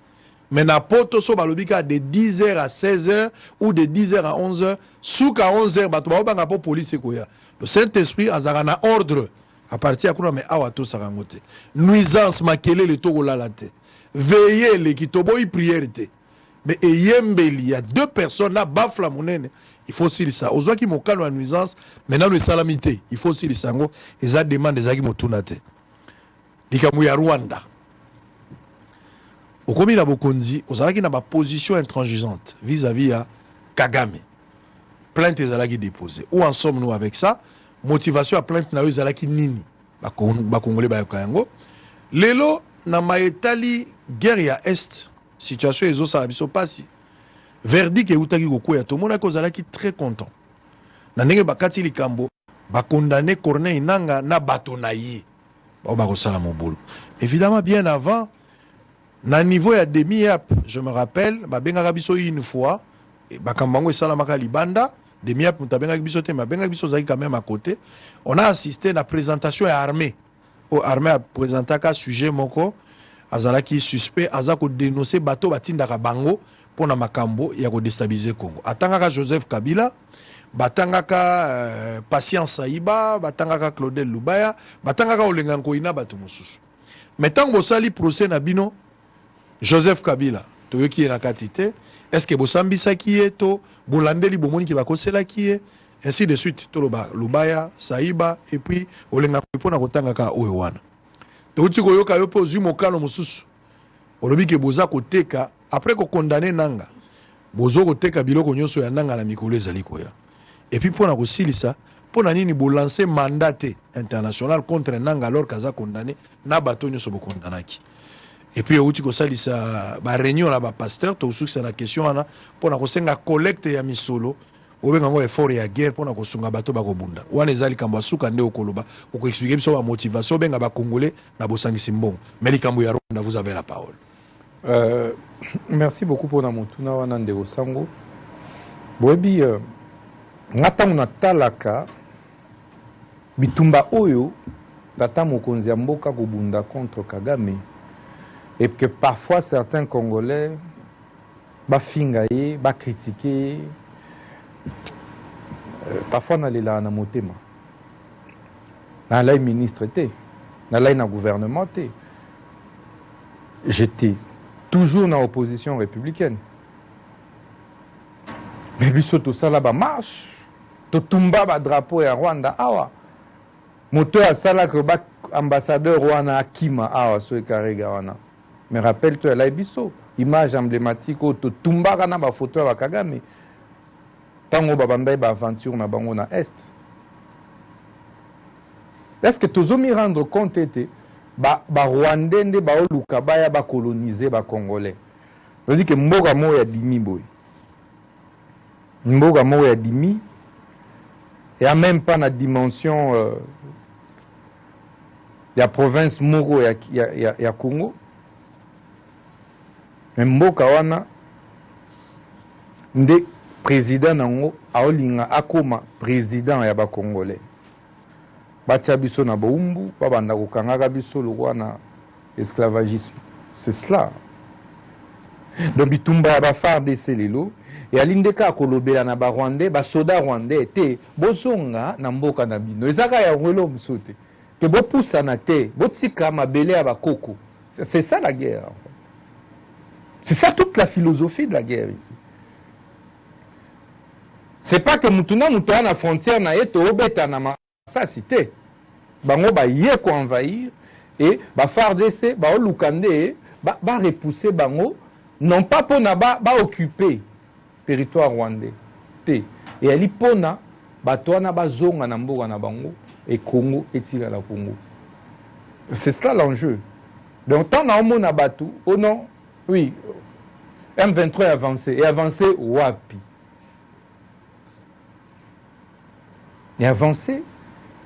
Mais na poto so balobika de 10h à 16h ou de 10h à 11h souka 11h ba to ba banga po police koya. Le Saint-Esprit azara na ordre à partir akuna mais awa to sarangote. Nuisance makele le to la te. Veillez les qui toboy prière. Mais il y a deux personnes là, bafla monene. Il faut aussi ça. Aux qui m'ont calme la nuisance, maintenant le salamité. Il faut aussi ça. Et ça demande des agis motunate. Likamuya Rwanda. Au combien la bokonzi, aux qui n'a pas position intransigeante vis-à-vis à Kagame. Plainte des alaki déposée. Où en sommes-nous avec ça? Motivation à plainte na les alaki nini. Ba Congolais ba Kayango. Lelo na maetali guerre ya est situation ezo sala biso pasi verdict eutaki kokoya to mona ko zalaki très content na ndenge bakati likambo ba condamner Corneille Nangaa na bato na ye ba ko sala mobulu évidemment bien avant na niveau ya demi-ap je me rappelle ba bengaka biso une fois ba kambango esala maka libanda demi-ap mutabengaka biso te ma bengaka biso zaki quand même à côté on a assisté na présentation ya armée au armée a présenté un sujet moko azalaki suspect azako dénoncer bateau batindaka bango pona makambo ya ko déstabiliser Congo atangaka Joseph Kabila batangaka Patience Saiba batangaka Claudel Lubaya batangaka Olenga Nkoina bato mosusu mais tant bosali procès na bino Joseph Kabila toyoki na katite est-ce que bosambisa ki eto bolandeli bomoni ki bakosela ki e ainsi de suite toloba Lubaya Saiba et puis Olenga Nkoina kotangaka oyo wana touti koyoka yo po zwi mokano mosusu olobi ke boza koteka après ko condamner Nangaa bozo koteka biloko nyonso ya Nangaa na mikolo ezali koya et puis pona kosilisa pona nini bo lancer mandat international contre Nangaa alors kaza condamné na bato nyonso bo kondanaki et puis outi ko salisa ba réunion na ba pasteur to succès na question wana pona ko senga collecte ya misolo obenga ngo effort ya guerre pona ko sunga bato ba ko bunda wana ezali kambo suka nde okoloba ko expliquer biso ba motivation benga ba congolais na bosangisi mbongo mais likambo ya Rwanda vous avez la parole. Merci beaucoup pour na motuna wana ndeko sango boyebi ngata mona talaka bitumba oyo tata mokonzi ya mboka kobunda contre Kagame et que parfois certains Congolais va fingaye, va critiquer, parfois on allait là na motema. Dans la ministre était, dans la gouvernement était. J'étais toujours dans l'opposition républicaine. Mais biso tout ça là-bas marche. To tumba ba drapeau ya Rwanda awa. Moto ya sala que ba ambassadeur Rwanda Akima awa so ekarega wana. Mais rappelle-toi là biso image emblématique au to tumba kana ba photo ya Kagame. Tango ba bandai ba aventure na bango na est. Est-ce que tozomi rendre compte était ba Rwandais nde ba oluka ba ya ba coloniser ba Congolais. Ça veut dire que mboka mo ya dimi boy. Mboka mo ya dimi. Il n'y a même pas la dimension de la province Moro et Congo. Mais Mboka wana, le président nango aolinga akoma président ya ba Congolais. Batia biso na boumbu, babanda kokangaka biso lokwa na esclavagisme. C'est cela. Donc bitumba ya ba FARDC lelo. Et alindeka kolobela na ba Rwandais, ba soda Rwandais te bozonga na mboka na bino. Ezaka ya ngwelo msote. Que bo poussa na te, bo tika mabele ya ba koko. C'est ça la guerre en fait. C'est ça toute la philosophie de la guerre ici. C'est pas que mutuna na frontière na yeto obeta na ça cité. Bango ba yeko envahir et ba FARDC ba olukande ba repousser bango non pas pour na ba occuper territoire rwandais. Et elle y pona, batouana bazonga na mboka na bango et Congo et tira la Congo. C'est cela l'enjeu. Donc tant na mona batu, oh non, oui, M23 est avancé. Et avancé wapi? Il est avancé.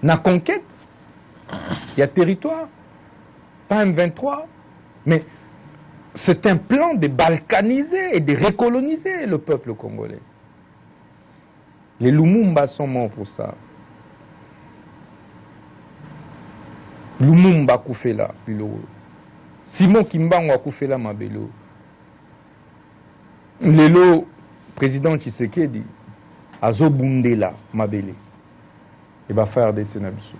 Na conquête. Il y a territoire. Pas M23. Mais c'est un plan de balkaniser et de recoloniser le peuple congolais. Les Lumumba sont morts pour ça. Lumumba Koufela, Simon Kimbangu Koufela Mabelo. Lelo, président Tshisekedi, Azo Bundela Mabele. Il va faire des Sénabissou.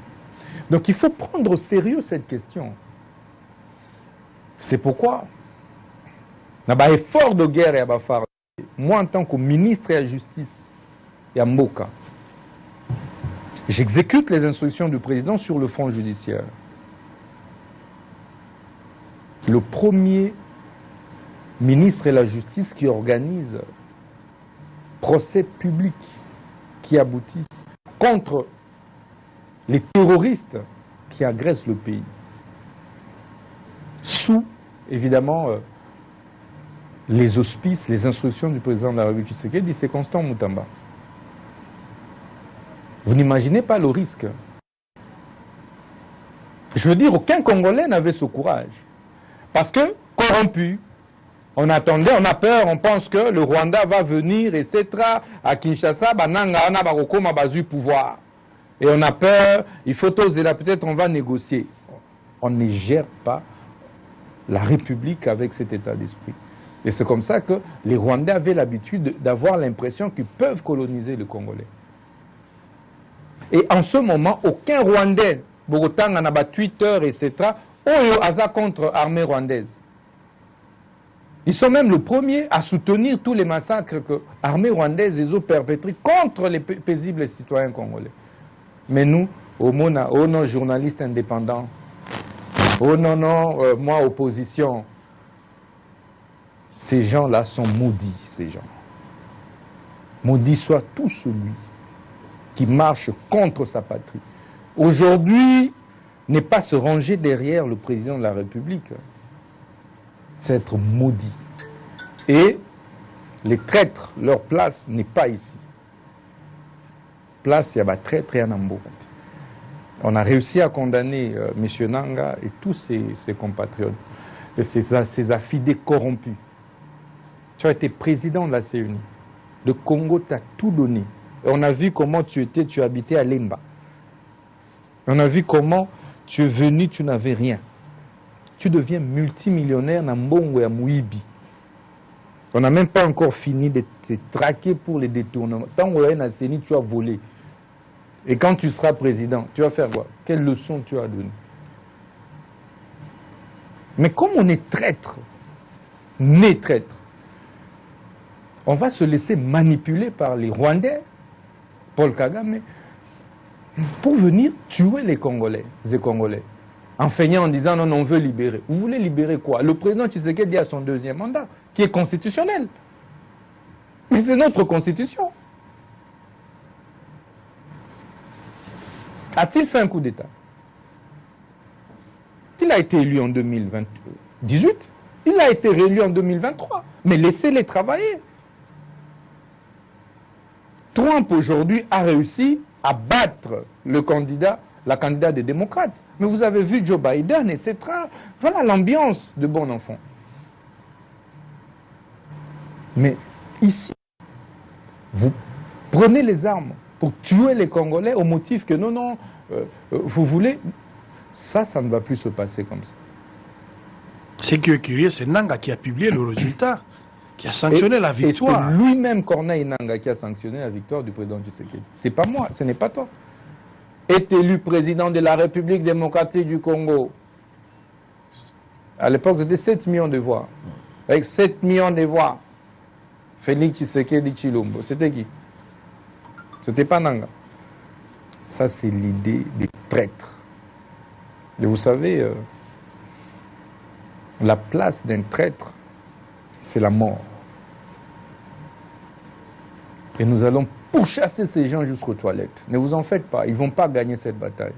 Donc il faut prendre au sérieux cette question. C'est pourquoi il y a un effort de guerre à faire. Moi, en tant que ministre de la Justice, Mboka, j'exécute les instructions du président sur le front judiciaire. Le premier ministre de la Justice qui organise procès publics qui aboutissent contre les terroristes qui agressent le pays. Sous, évidemment, les auspices, les instructions du président de la République Tshisekedi, c'est Constant Moutamba. Vous n'imaginez pas le risque. Je veux dire, aucun Congolais n'avait ce courage. Parce que, corrompu, on attendait, on a peur, on pense que le Rwanda va venir, etc. À Kinshasa, pouvoir. Et on a peur, il faut oser là, peut-être on va négocier. On ne gère pas la République avec cet état d'esprit. Et c'est comme ça que les Rwandais avaient l'habitude d'avoir l'impression qu'ils peuvent coloniser le Congolais. Et en ce moment, aucun Rwandais, Bogotá, Nanaba, Twitter, etc., Oyo Aza contre l'armée rwandaise. Ils sont même le premier à soutenir tous les massacres que l'armée rwandaise les a perpétrés contre les paisibles citoyens congolais. Mais nous, oh non, journalistes indépendants, oh non, moi, opposition, ces gens-là sont maudits, ces gens. Maudit soit tout celui qui marche contre sa patrie. Aujourd'hui, n'est pas se ranger derrière le président de la République. C'est être maudit. Et les traîtres, leur place n'est pas ici. Place, il y a des traîtres et un On a réussi à condamner M. Nanga et tous ses compatriotes, et ses affidés corrompus. Tu as été président de la CENI. Le Congo t'a tout donné. Et on a vu comment tu habitais à Lemba. On a vu comment tu es venu, tu n'avais rien. tu deviens multimillionnaire dans Mbongo et à Mouibi. On n'a même pas encore fini de te traquer pour les détournements. Tant que tu as volé. Et quand tu seras président, tu vas faire quoi? Quelle leçon tu as donné? Mais comme on est traître, né traître, on va se laisser manipuler par les Rwandais, Paul Kagame, pour venir tuer les Congolais, en feignant en disant non, on veut libérer. Vous voulez libérer quoi? Le président Tshisekedi a son deuxième mandat, qui est constitutionnel. Mais c'est notre constitution. A-t-il fait un coup d'État? Il a été élu en 2018, il a été réélu en 2023. Mais laissez-les travailler. Trump aujourd'hui a réussi à battre la candidate des démocrates. Mais vous avez vu Joe Biden, etc. Voilà l'ambiance de bon enfant. Mais ici, vous prenez les armes pour tuer les Congolais au motif que non, vous voulez... Ça ne va plus se passer comme ça. Ce qui est curieux, c'est Nanga qui a publié le résultat, qui a sanctionné la victoire. Et c'est lui-même, Corneille Nanga, qui a sanctionné la victoire du président Tshisekedi. C'est pas moi, ce n'est pas toi. Est élu président de la République démocratique du Congo. À l'époque, c'était 7 millions de voix. Avec 7 millions de voix, Félix Tshisekedi Tshilombo. C'était qui? C'était pas Nanga. Ça, c'est l'idée des traîtres. Et vous savez, la place d'un traître, c'est la mort. Et nous allons pourchasser ces gens jusqu'aux toilettes. Ne vous en faites pas, ils ne vont pas gagner cette bataille.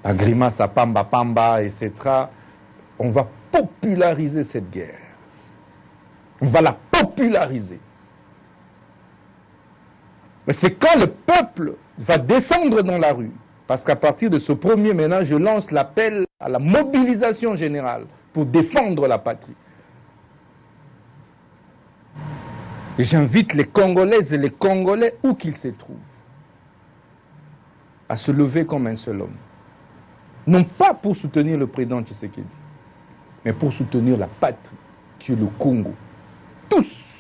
Grimace, pamba, etc. On va populariser cette guerre. On va la populariser. Mais c'est quand le peuple va descendre dans la rue, parce qu'à partir de ce premier ménage, je lance l'appel à la mobilisation générale pour défendre la patrie. Et j'invite les Congolaises et les Congolais, où qu'ils se trouvent, à se lever comme un seul homme. Non pas pour soutenir le président Tshisekedi, mais pour soutenir la patrie, qui est le Congo. Tous!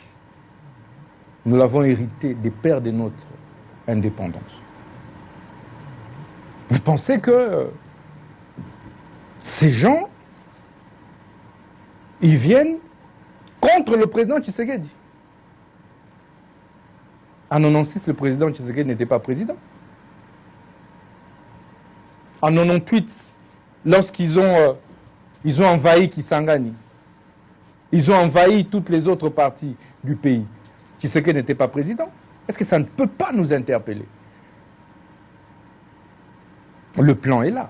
Nous l'avons hérité des pères de notre indépendance. Vous pensez que ces gens, ils viennent contre le président Tshisekedi? En 1996, le président Tshisekedi n'était pas président. En 1998, lorsqu'ils ont envahi Kisangani, ils ont envahi toutes les autres parties du pays, Tshisekedi n'était pas président. Est-ce que ça ne peut pas nous interpeller? Le plan est là.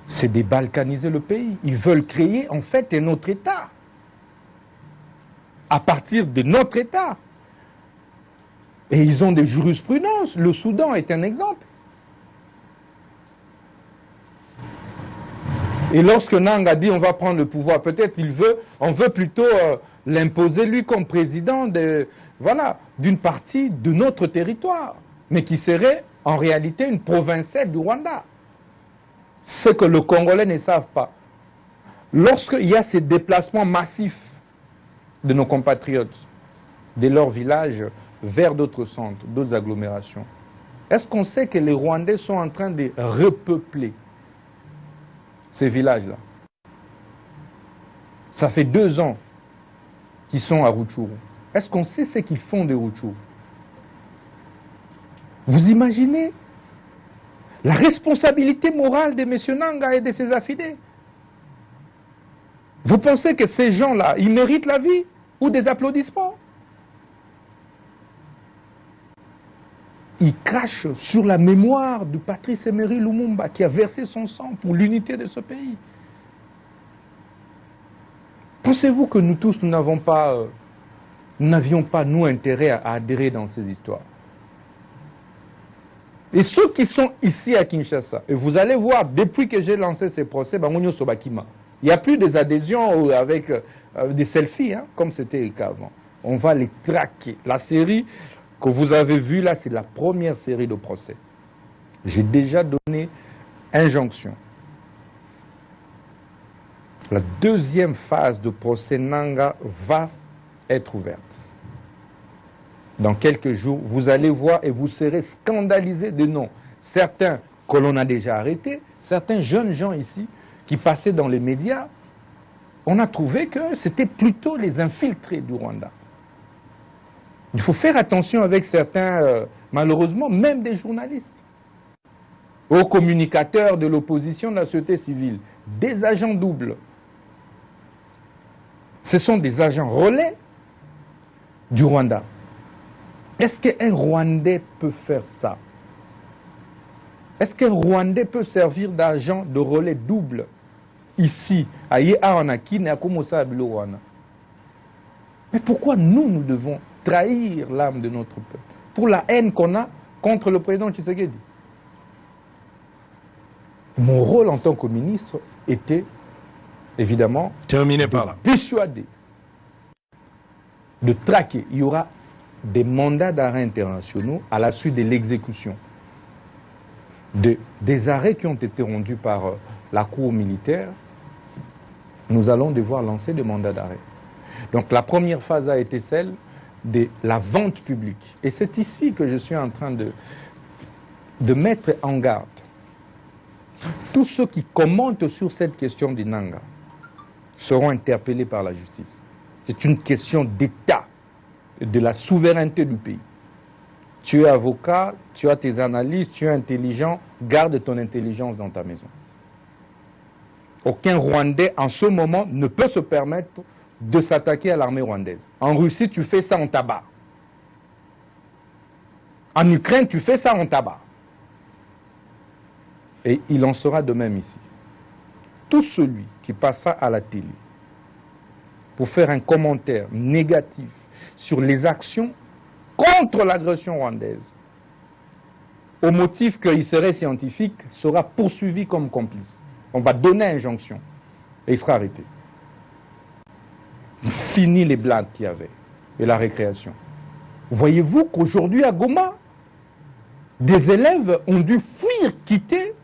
C'est débalkaniser le pays. Ils veulent créer en fait un autre État. À partir de notre État. Et ils ont des jurisprudences. Le Soudan est un exemple. Et lorsque Nanga dit on va prendre le pouvoir, peut-être on veut plutôt l'imposer lui comme président d'une partie de notre territoire, mais qui serait en réalité une provinciale du Rwanda. Ce que les Congolais ne savent pas. Lorsqu'il y a ces déplacements massifs de nos compatriotes, de leurs villages vers d'autres centres, d'autres agglomérations, est-ce qu'on sait que les Rwandais sont en train de repeupler ces villages-là? Ça fait 2 ans qu'ils sont à Rutshuru. Est-ce qu'on sait ce qu'ils font de Rutshuru? Vous imaginez la responsabilité morale de M. Nanga et de ses affidés? Vous pensez que ces gens-là, ils méritent la vie ou des applaudissements? Ils crachent sur la mémoire de Patrice Emery Lumumba qui a versé son sang pour l'unité de ce pays. Pensez-vous que nous tous, nous n'avions pas, nous, intérêt à adhérer dans ces histoires? Et ceux qui sont ici à Kinshasa, et vous allez voir, depuis que j'ai lancé ces procès, il n'y a plus des adhésions avec des selfies, comme c'était le cas avant. On va les traquer. La série que vous avez vu là, c'est la première série de procès. J'ai déjà donné injonction. La deuxième phase de procès Nanga va être ouverte. Dans quelques jours, vous allez voir et vous serez scandalisés de noms. Certains que l'on a déjà arrêtés, certains jeunes gens ici qui passaient dans les médias, on a trouvé que c'était plutôt les infiltrés du Rwanda. Il faut faire attention avec certains, malheureusement, même des journalistes, aux communicateurs de l'opposition de la société civile, des agents doubles. Ce sont des agents relais du Rwanda. Est-ce qu'un Rwandais peut faire ça? Est-ce qu'un Rwandais peut servir d'agent de relais double ici, à Yeharanaki, à Komosa, à Rwanda? Mais pourquoi nous devons trahir l'âme de notre peuple pour la haine qu'on a contre le président Tshisekedi? Mon rôle en tant que ministre était évidemment terminé par là, dissuader, de traquer. Il y aura des mandats d'arrêt internationaux à la suite de l'exécution des arrêts qui ont été rendus par la Cour militaire. Nous allons devoir lancer des mandats d'arrêt. Donc la première phase a été celle de la vente publique. Et c'est ici que je suis en train de mettre en garde tous ceux qui commentent sur cette question du Nanga seront interpellés par la justice. C'est une question d'État, de la souveraineté du pays. Tu es avocat, tu as tes analyses, tu es intelligent, garde ton intelligence dans ta maison. Aucun Rwandais en ce moment ne peut se permettre de s'attaquer à l'armée rwandaise. En Russie, tu fais ça en tabac. En Ukraine, tu fais ça en tabac. Et il en sera de même ici. Tout celui qui passera à la télé pour faire un commentaire négatif sur les actions contre l'agression rwandaise, au motif qu'il serait scientifique, sera poursuivi comme complice. On va donner injonction et il sera arrêté. Fini les blagues qu'il y avait et la récréation. Voyez-vous qu'aujourd'hui à Goma, des élèves ont dû fuir, quitter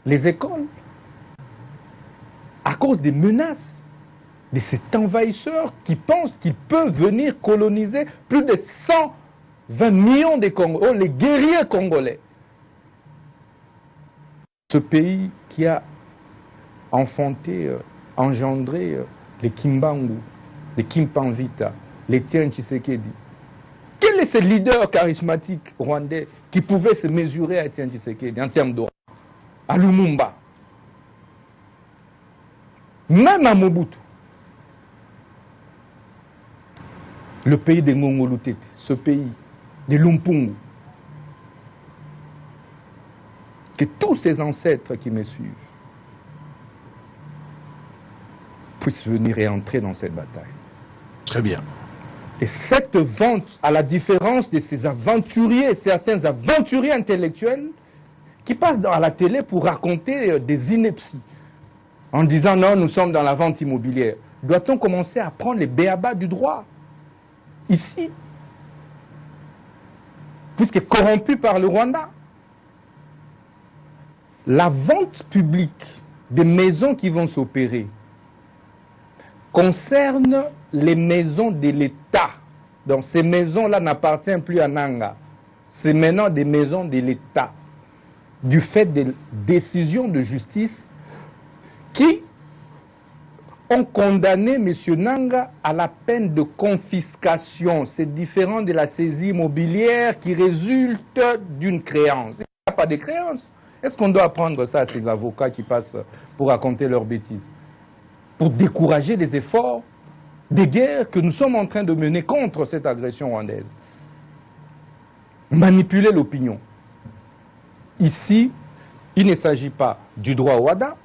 les écoles à cause des menaces de cet envahisseur qui pense qu'il peut venir coloniser plus de 120 millions de Congolais, les guerriers congolais. Ce pays qui a engendré les Kimbangu, les Kimpanvita, les Tien Tshisekedi. Quel est ce leader charismatique rwandais qui pouvait se mesurer à Tien Tshisekedi en termes d'aura? À Lumumba. Même à Mobutu. Le pays des Ngongolutete, ce pays des Lumpungu. Que tous ces ancêtres qui me suivent puissent venir et entrer dans cette bataille. Très bien. Et cette vente, à la différence de ces aventuriers, certains aventuriers intellectuels, qui passent à la télé pour raconter des inepties, en disant non, nous sommes dans la vente immobilière. Doit-on commencer à prendre les béabas du droit ici, puisque corrompu par le Rwanda? La vente publique des maisons qui vont s'opérer concerne les maisons de l'État. Donc ces maisons-là n'appartiennent plus à Nanga. C'est maintenant des maisons de l'État, du fait des décisions de justice qui ont condamné M. Nanga à la peine de confiscation. C'est différent de la saisie immobilière qui résulte d'une créance. Il n'y a pas de créance. Est-ce qu'on doit apprendre ça à ces avocats qui passent pour raconter leurs bêtises? Pour décourager les efforts des guerres que nous sommes en train de mener contre cette agression rwandaise. Manipuler l'opinion. Ici, il ne s'agit pas du droit au WADA.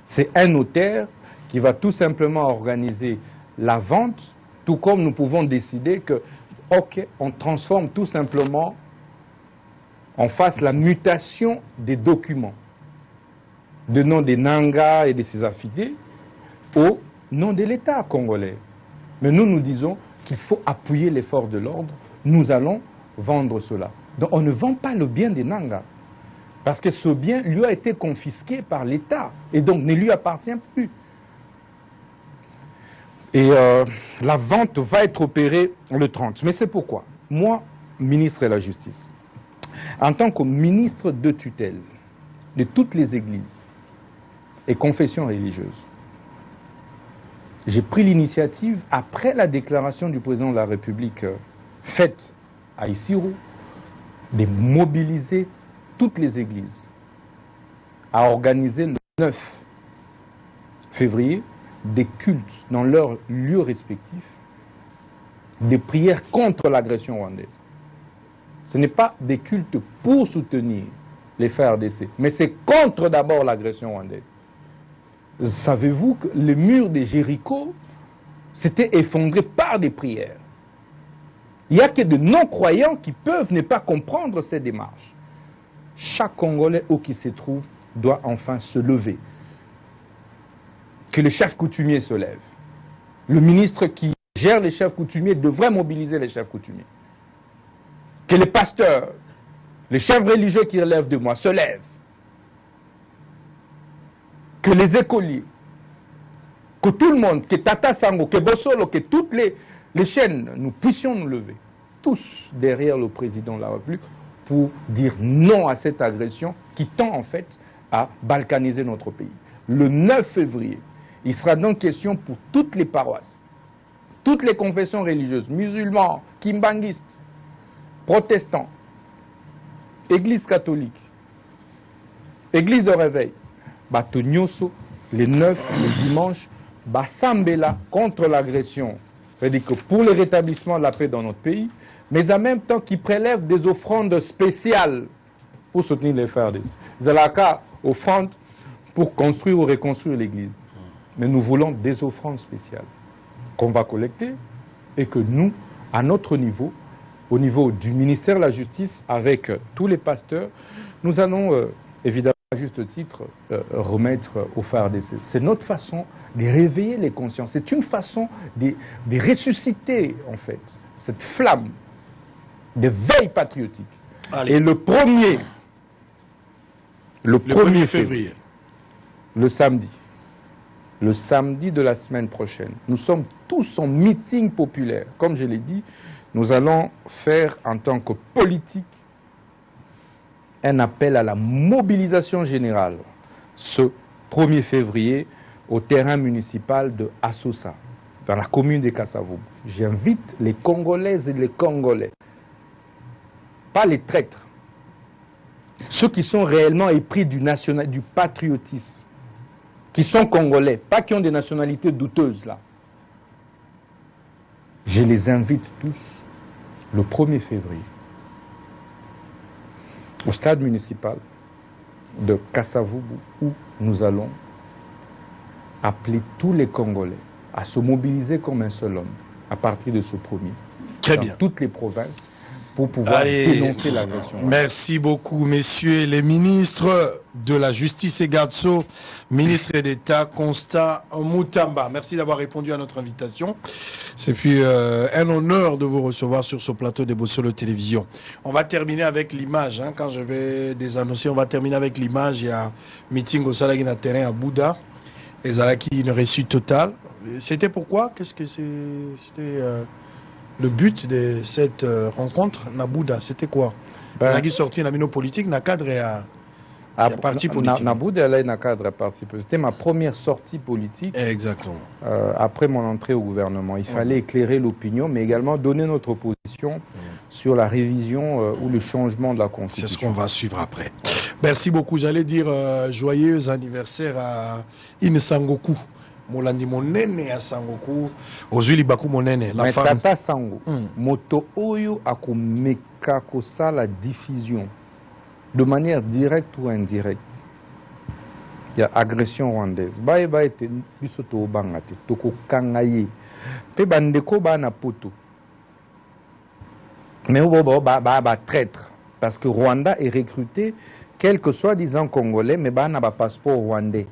C'est un notaire qui va tout simplement organiser la vente, tout comme nous pouvons décider que, ok, on transforme tout simplement, on fasse la mutation des documents, de nom des Nanga et de ses affidés, au nom de l'État congolais. Mais nous disons qu'il faut appuyer les forces de l'ordre nous allons vendre cela. Donc on ne vend pas le bien des Nanga. Parce que ce bien lui a été confisqué par l'État et donc ne lui appartient plus. Et la vente va être opérée le 30. Mais c'est pourquoi, moi, ministre de la Justice, en tant que ministre de tutelle de toutes les églises et confessions religieuses, j'ai pris l'initiative, après la déclaration du président de la République faite à Isiro, de mobiliser toutes les églises à organiser le 9 février des cultes dans leurs lieux respectifs, des prières contre l'agression rwandaise. Ce n'est pas des cultes pour soutenir les FARDC, mais c'est contre d'abord l'agression rwandaise. Savez-vous que le mur de Jéricho s'était effondré par des prières? Il n'y a que de non-croyants qui peuvent ne pas comprendre ces démarches. Chaque Congolais où qui se trouve doit enfin se lever. Que le chef coutumier se lève. Le ministre qui gère les chefs coutumiers devrait mobiliser les chefs coutumiers. Que les pasteurs, les chefs religieux qui relèvent de moi se lèvent. Que les écoliers, que tout le monde, que Tata Sango, que Bossolo, que toutes les chaînes, nous puissions nous lever, tous derrière le président de la République, pour dire non à cette agression qui tend en fait à balkaniser notre pays. Le 9 février, il sera donc question pour toutes les paroisses, toutes les confessions religieuses, musulmans, kimbanguistes, protestants, église catholique, église de réveil, Batonyoso, les 9, le dimanche, Basambela contre l'agression, c'est-à-dire que pour le rétablissement de la paix dans notre pays, mais en même temps qui prélèvent des offrandes spéciales pour soutenir les FARDC. Zalaka, offrande pour construire ou reconstruire l'église. Mais nous voulons des offrandes spéciales qu'on va collecter et que nous, à notre niveau, au niveau du ministère de la Justice, avec tous les pasteurs, nous allons évidemment, à juste titre, remettre aux FARDC. C'est notre façon de réveiller les consciences. C'est une façon de ressusciter, en fait, cette flamme de veille patriotique. Allez. Et le 1er février, le samedi de la semaine prochaine, nous sommes tous en meeting populaire. Comme je l'ai dit, nous allons faire en tant que politique un appel à la mobilisation générale ce 1er février au terrain municipal de Assosa, dans la commune de Kasavubu. J'invite les Congolaises et les Congolais, pas les traîtres, ceux qui sont réellement épris du patriotisme, qui sont Congolais, pas qui ont des nationalités douteuses là. Je les invite tous le 1er février au stade municipal de Kasavubu où nous allons appeler tous les Congolais à se mobiliser comme un seul homme à partir de ce 1er. Très dans bien. Toutes les provinces pour pouvoir dénoncer l'agression. Merci beaucoup, messieurs les ministres de la Justice et Garde-Sceaux, ministre d'État Constant Moutamba. Merci d'avoir répondu à notre invitation. C'est puis un honneur de vous recevoir sur ce plateau de Bossolo Télévision. On va terminer avec l'image. Quand je vais désannoncer, on va terminer avec l'image. Il y a un meeting au Salagina terrain à Bouddha. Et Zalaki, une réussite totale. C'était pourquoi? Qu'est-ce que c'était le but de cette rencontre Nabouda, c'était quoi? Zalaki sorti dans la politique, dans le cadre de parti politique. Nabouda, elle est dans le cadre de parti politique. C'était ma première sortie politique. Exactement. Après mon entrée au gouvernement. Il fallait éclairer l'opinion, mais également donner notre position sur la révision ou le changement de la Constitution. C'est ce qu'on va suivre après. Merci beaucoup. J'allais dire joyeux anniversaire à Insangoku. Molandi monene ya Sangoku ozuli baku monene la femme Tata Sango moto oyo akomeka kosala diffusion de manière directe ou indirecte ya agression rwandaise baye ete biso to banga te tokokanga ye pe bandeko bana poto mais ba traître parce que Rwanda est recruté quelques soi-disant congolais mais bana ba passeport rwandais.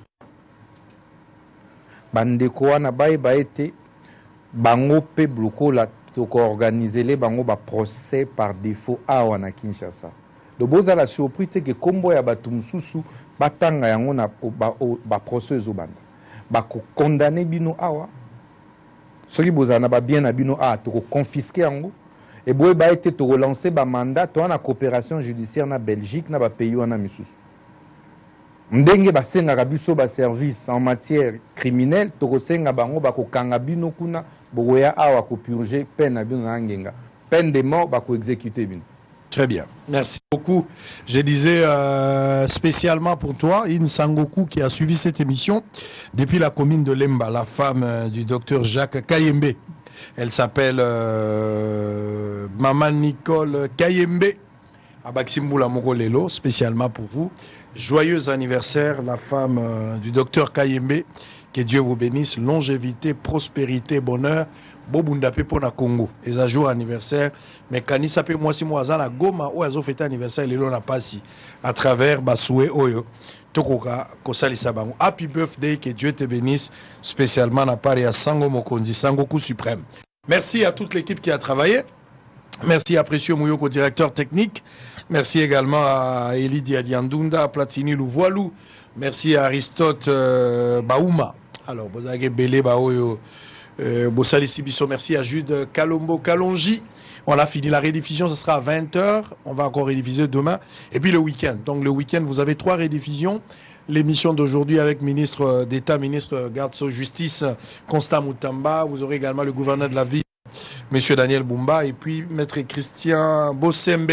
Bandeko wana baye ete bango pe bloko la tokoorganize le bango procès par défaut awa na Kinshasa. Do bozala surpris te ke kombo ya bato mususu batanga yango na procès ezobanda. Condamné bino awa. Soki bozala na bien na bino awa confisqué yango. Et boye ba été to relancer ba mandat to na coopération judiciaire na Belgique na ba pays wana misusu. Ndenge basengaka biso ba service en matière criminelle to kosenga bango bakokanga bino kuna boya awa ko purger peine na bino ngenga. Peine de mort bako exécuter bino. Très bien, merci beaucoup. Je disais spécialement pour toi, Ine Sangoku qui a suivi cette émission depuis la commune de Lemba, la femme du docteur Jacques Kayembe. Elle s'appelle Maman Nicole Kayembe à Baximbula Mogolelo, spécialement pour vous. Joyeux anniversaire, la femme du docteur Kayembe. Que Dieu vous bénisse, longévité, prospérité, bonheur. Bobundape pour na Congo. Et ça jour anniversaire. Mais Kanisa pe moi si moi la Goma ou azo fêté anniversaire les lona passi à travers Basoué Oyo. Tokoka kosali sabango. Happy birthday, que Dieu te bénisse spécialement na Paris à Sango Mokonzi, Sangoku suprême. Merci à toute l'équipe qui a travaillé. Merci à Précieux Mouyoko, directeur technique. Merci également à Eli Diadiandunda, Platini Louvoilou. Merci à Aristote Baouma. Alors, Bozage Belé Baoyo. Bossali Sibiso, merci à Jude Kalombo Kalonji. On a fini la rediffusion, ce sera à 20h. On va encore rediffuser demain. Et puis le week-end. Donc le week-end, vous avez 3 rediffusions. L'émission d'aujourd'hui avec ministre d'État, ministre garde justice, Constant Moutamba. Vous aurez également le gouverneur de la ville, monsieur Daniel Bumba. Et puis maître Christian Bossembe.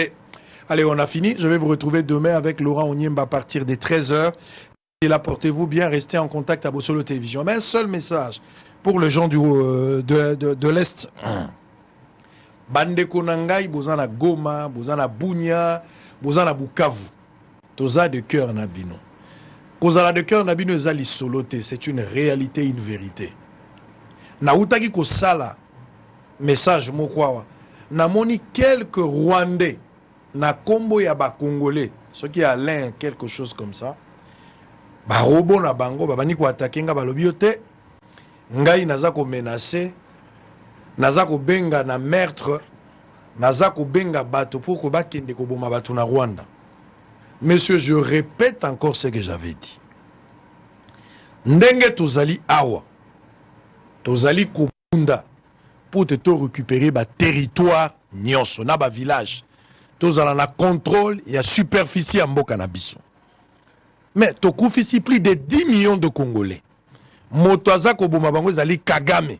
Allez, on a fini. Je vais vous retrouver demain avec Laurent Onyemba à partir des 13h. Et là, portez-vous bien, restez en contact à Bossolo Télévision. Mais un seul message pour les gens de l'Est. Bande Konangai, Bozana Goma, Bozana Bunia, Bozana Bukavu. Toza de cœur Nabino. Kozala de cœur Nabino Zali Solote, c'est une réalité, une vérité. Naoutaki Kosala, message Mokwawa. Namoni quelques Rwandais, na Kombo ya ba Congolais, ceux qui a l'un quelque chose comme ça. Ba robo na bango, ba bani ko attaquer nga ba lobiote. Ngai naza ko menacer, naza ko benga na meurtre, naza ko benga bato pour ko bakende ko boma bato na Rwanda. Monsieur, je répète encore ce que j'avais dit. Ndenge tozali awa, tozali kobunda pour te récupérer ba territoire nyonso na ba village. Tozala na contrôle ya superficie ya mboka na biso. Mais tokufisi plus de 10 millions de Congolais. Moto aza ko boma bango zali Kagame.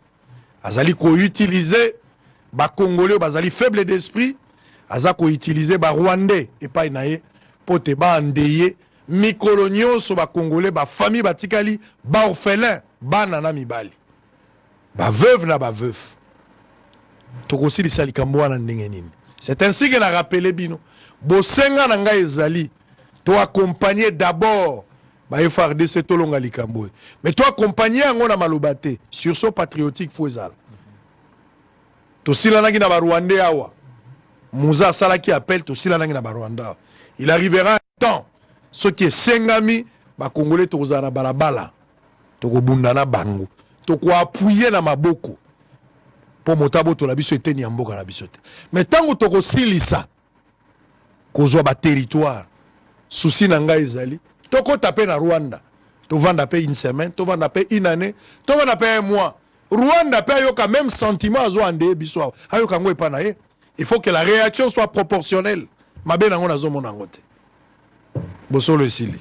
Azali ko utiliser ba Congolais bazali faible d'esprit, aza ko utiliser ba Rwandais et pas naye pote ba ndeye mikolonio so ba Congolais ba famille batikali ba orphelin bana na mibali. Ba veuve na ba veuf. Tokosi lisali kambo na ndenge nini. C'est ainsi que la rappelé bino. Bosenga na ngai ezali to accompagner d'abord ba FARDC tolonga likambo. Mais toi accompagner yango na malobate sur son patriotique Fouezal. To silanaki na ba Rwandais awa. Mouza salaki appelle to silanaki na ba Rwanda. Il arrivera un temps ce qui est sengami ba Congolais to na balabala. To ko bunda na bango. To ko appuyer na maboko. Po motabo to la biso eteni mboka na biso te. Mais tango to ko silisa ko zo ba territoire souci na ngai ezali to ko taper na Rwanda to vanda pe une semaine to vanda pe une année to vanda pe un mois. Rwanda pe yo quand même sentiment azo ande biso ayo kango epa na ye. Il faut que la réaction soit proportionnelle. Mabe nango nazo mona ngote. Boso le sili.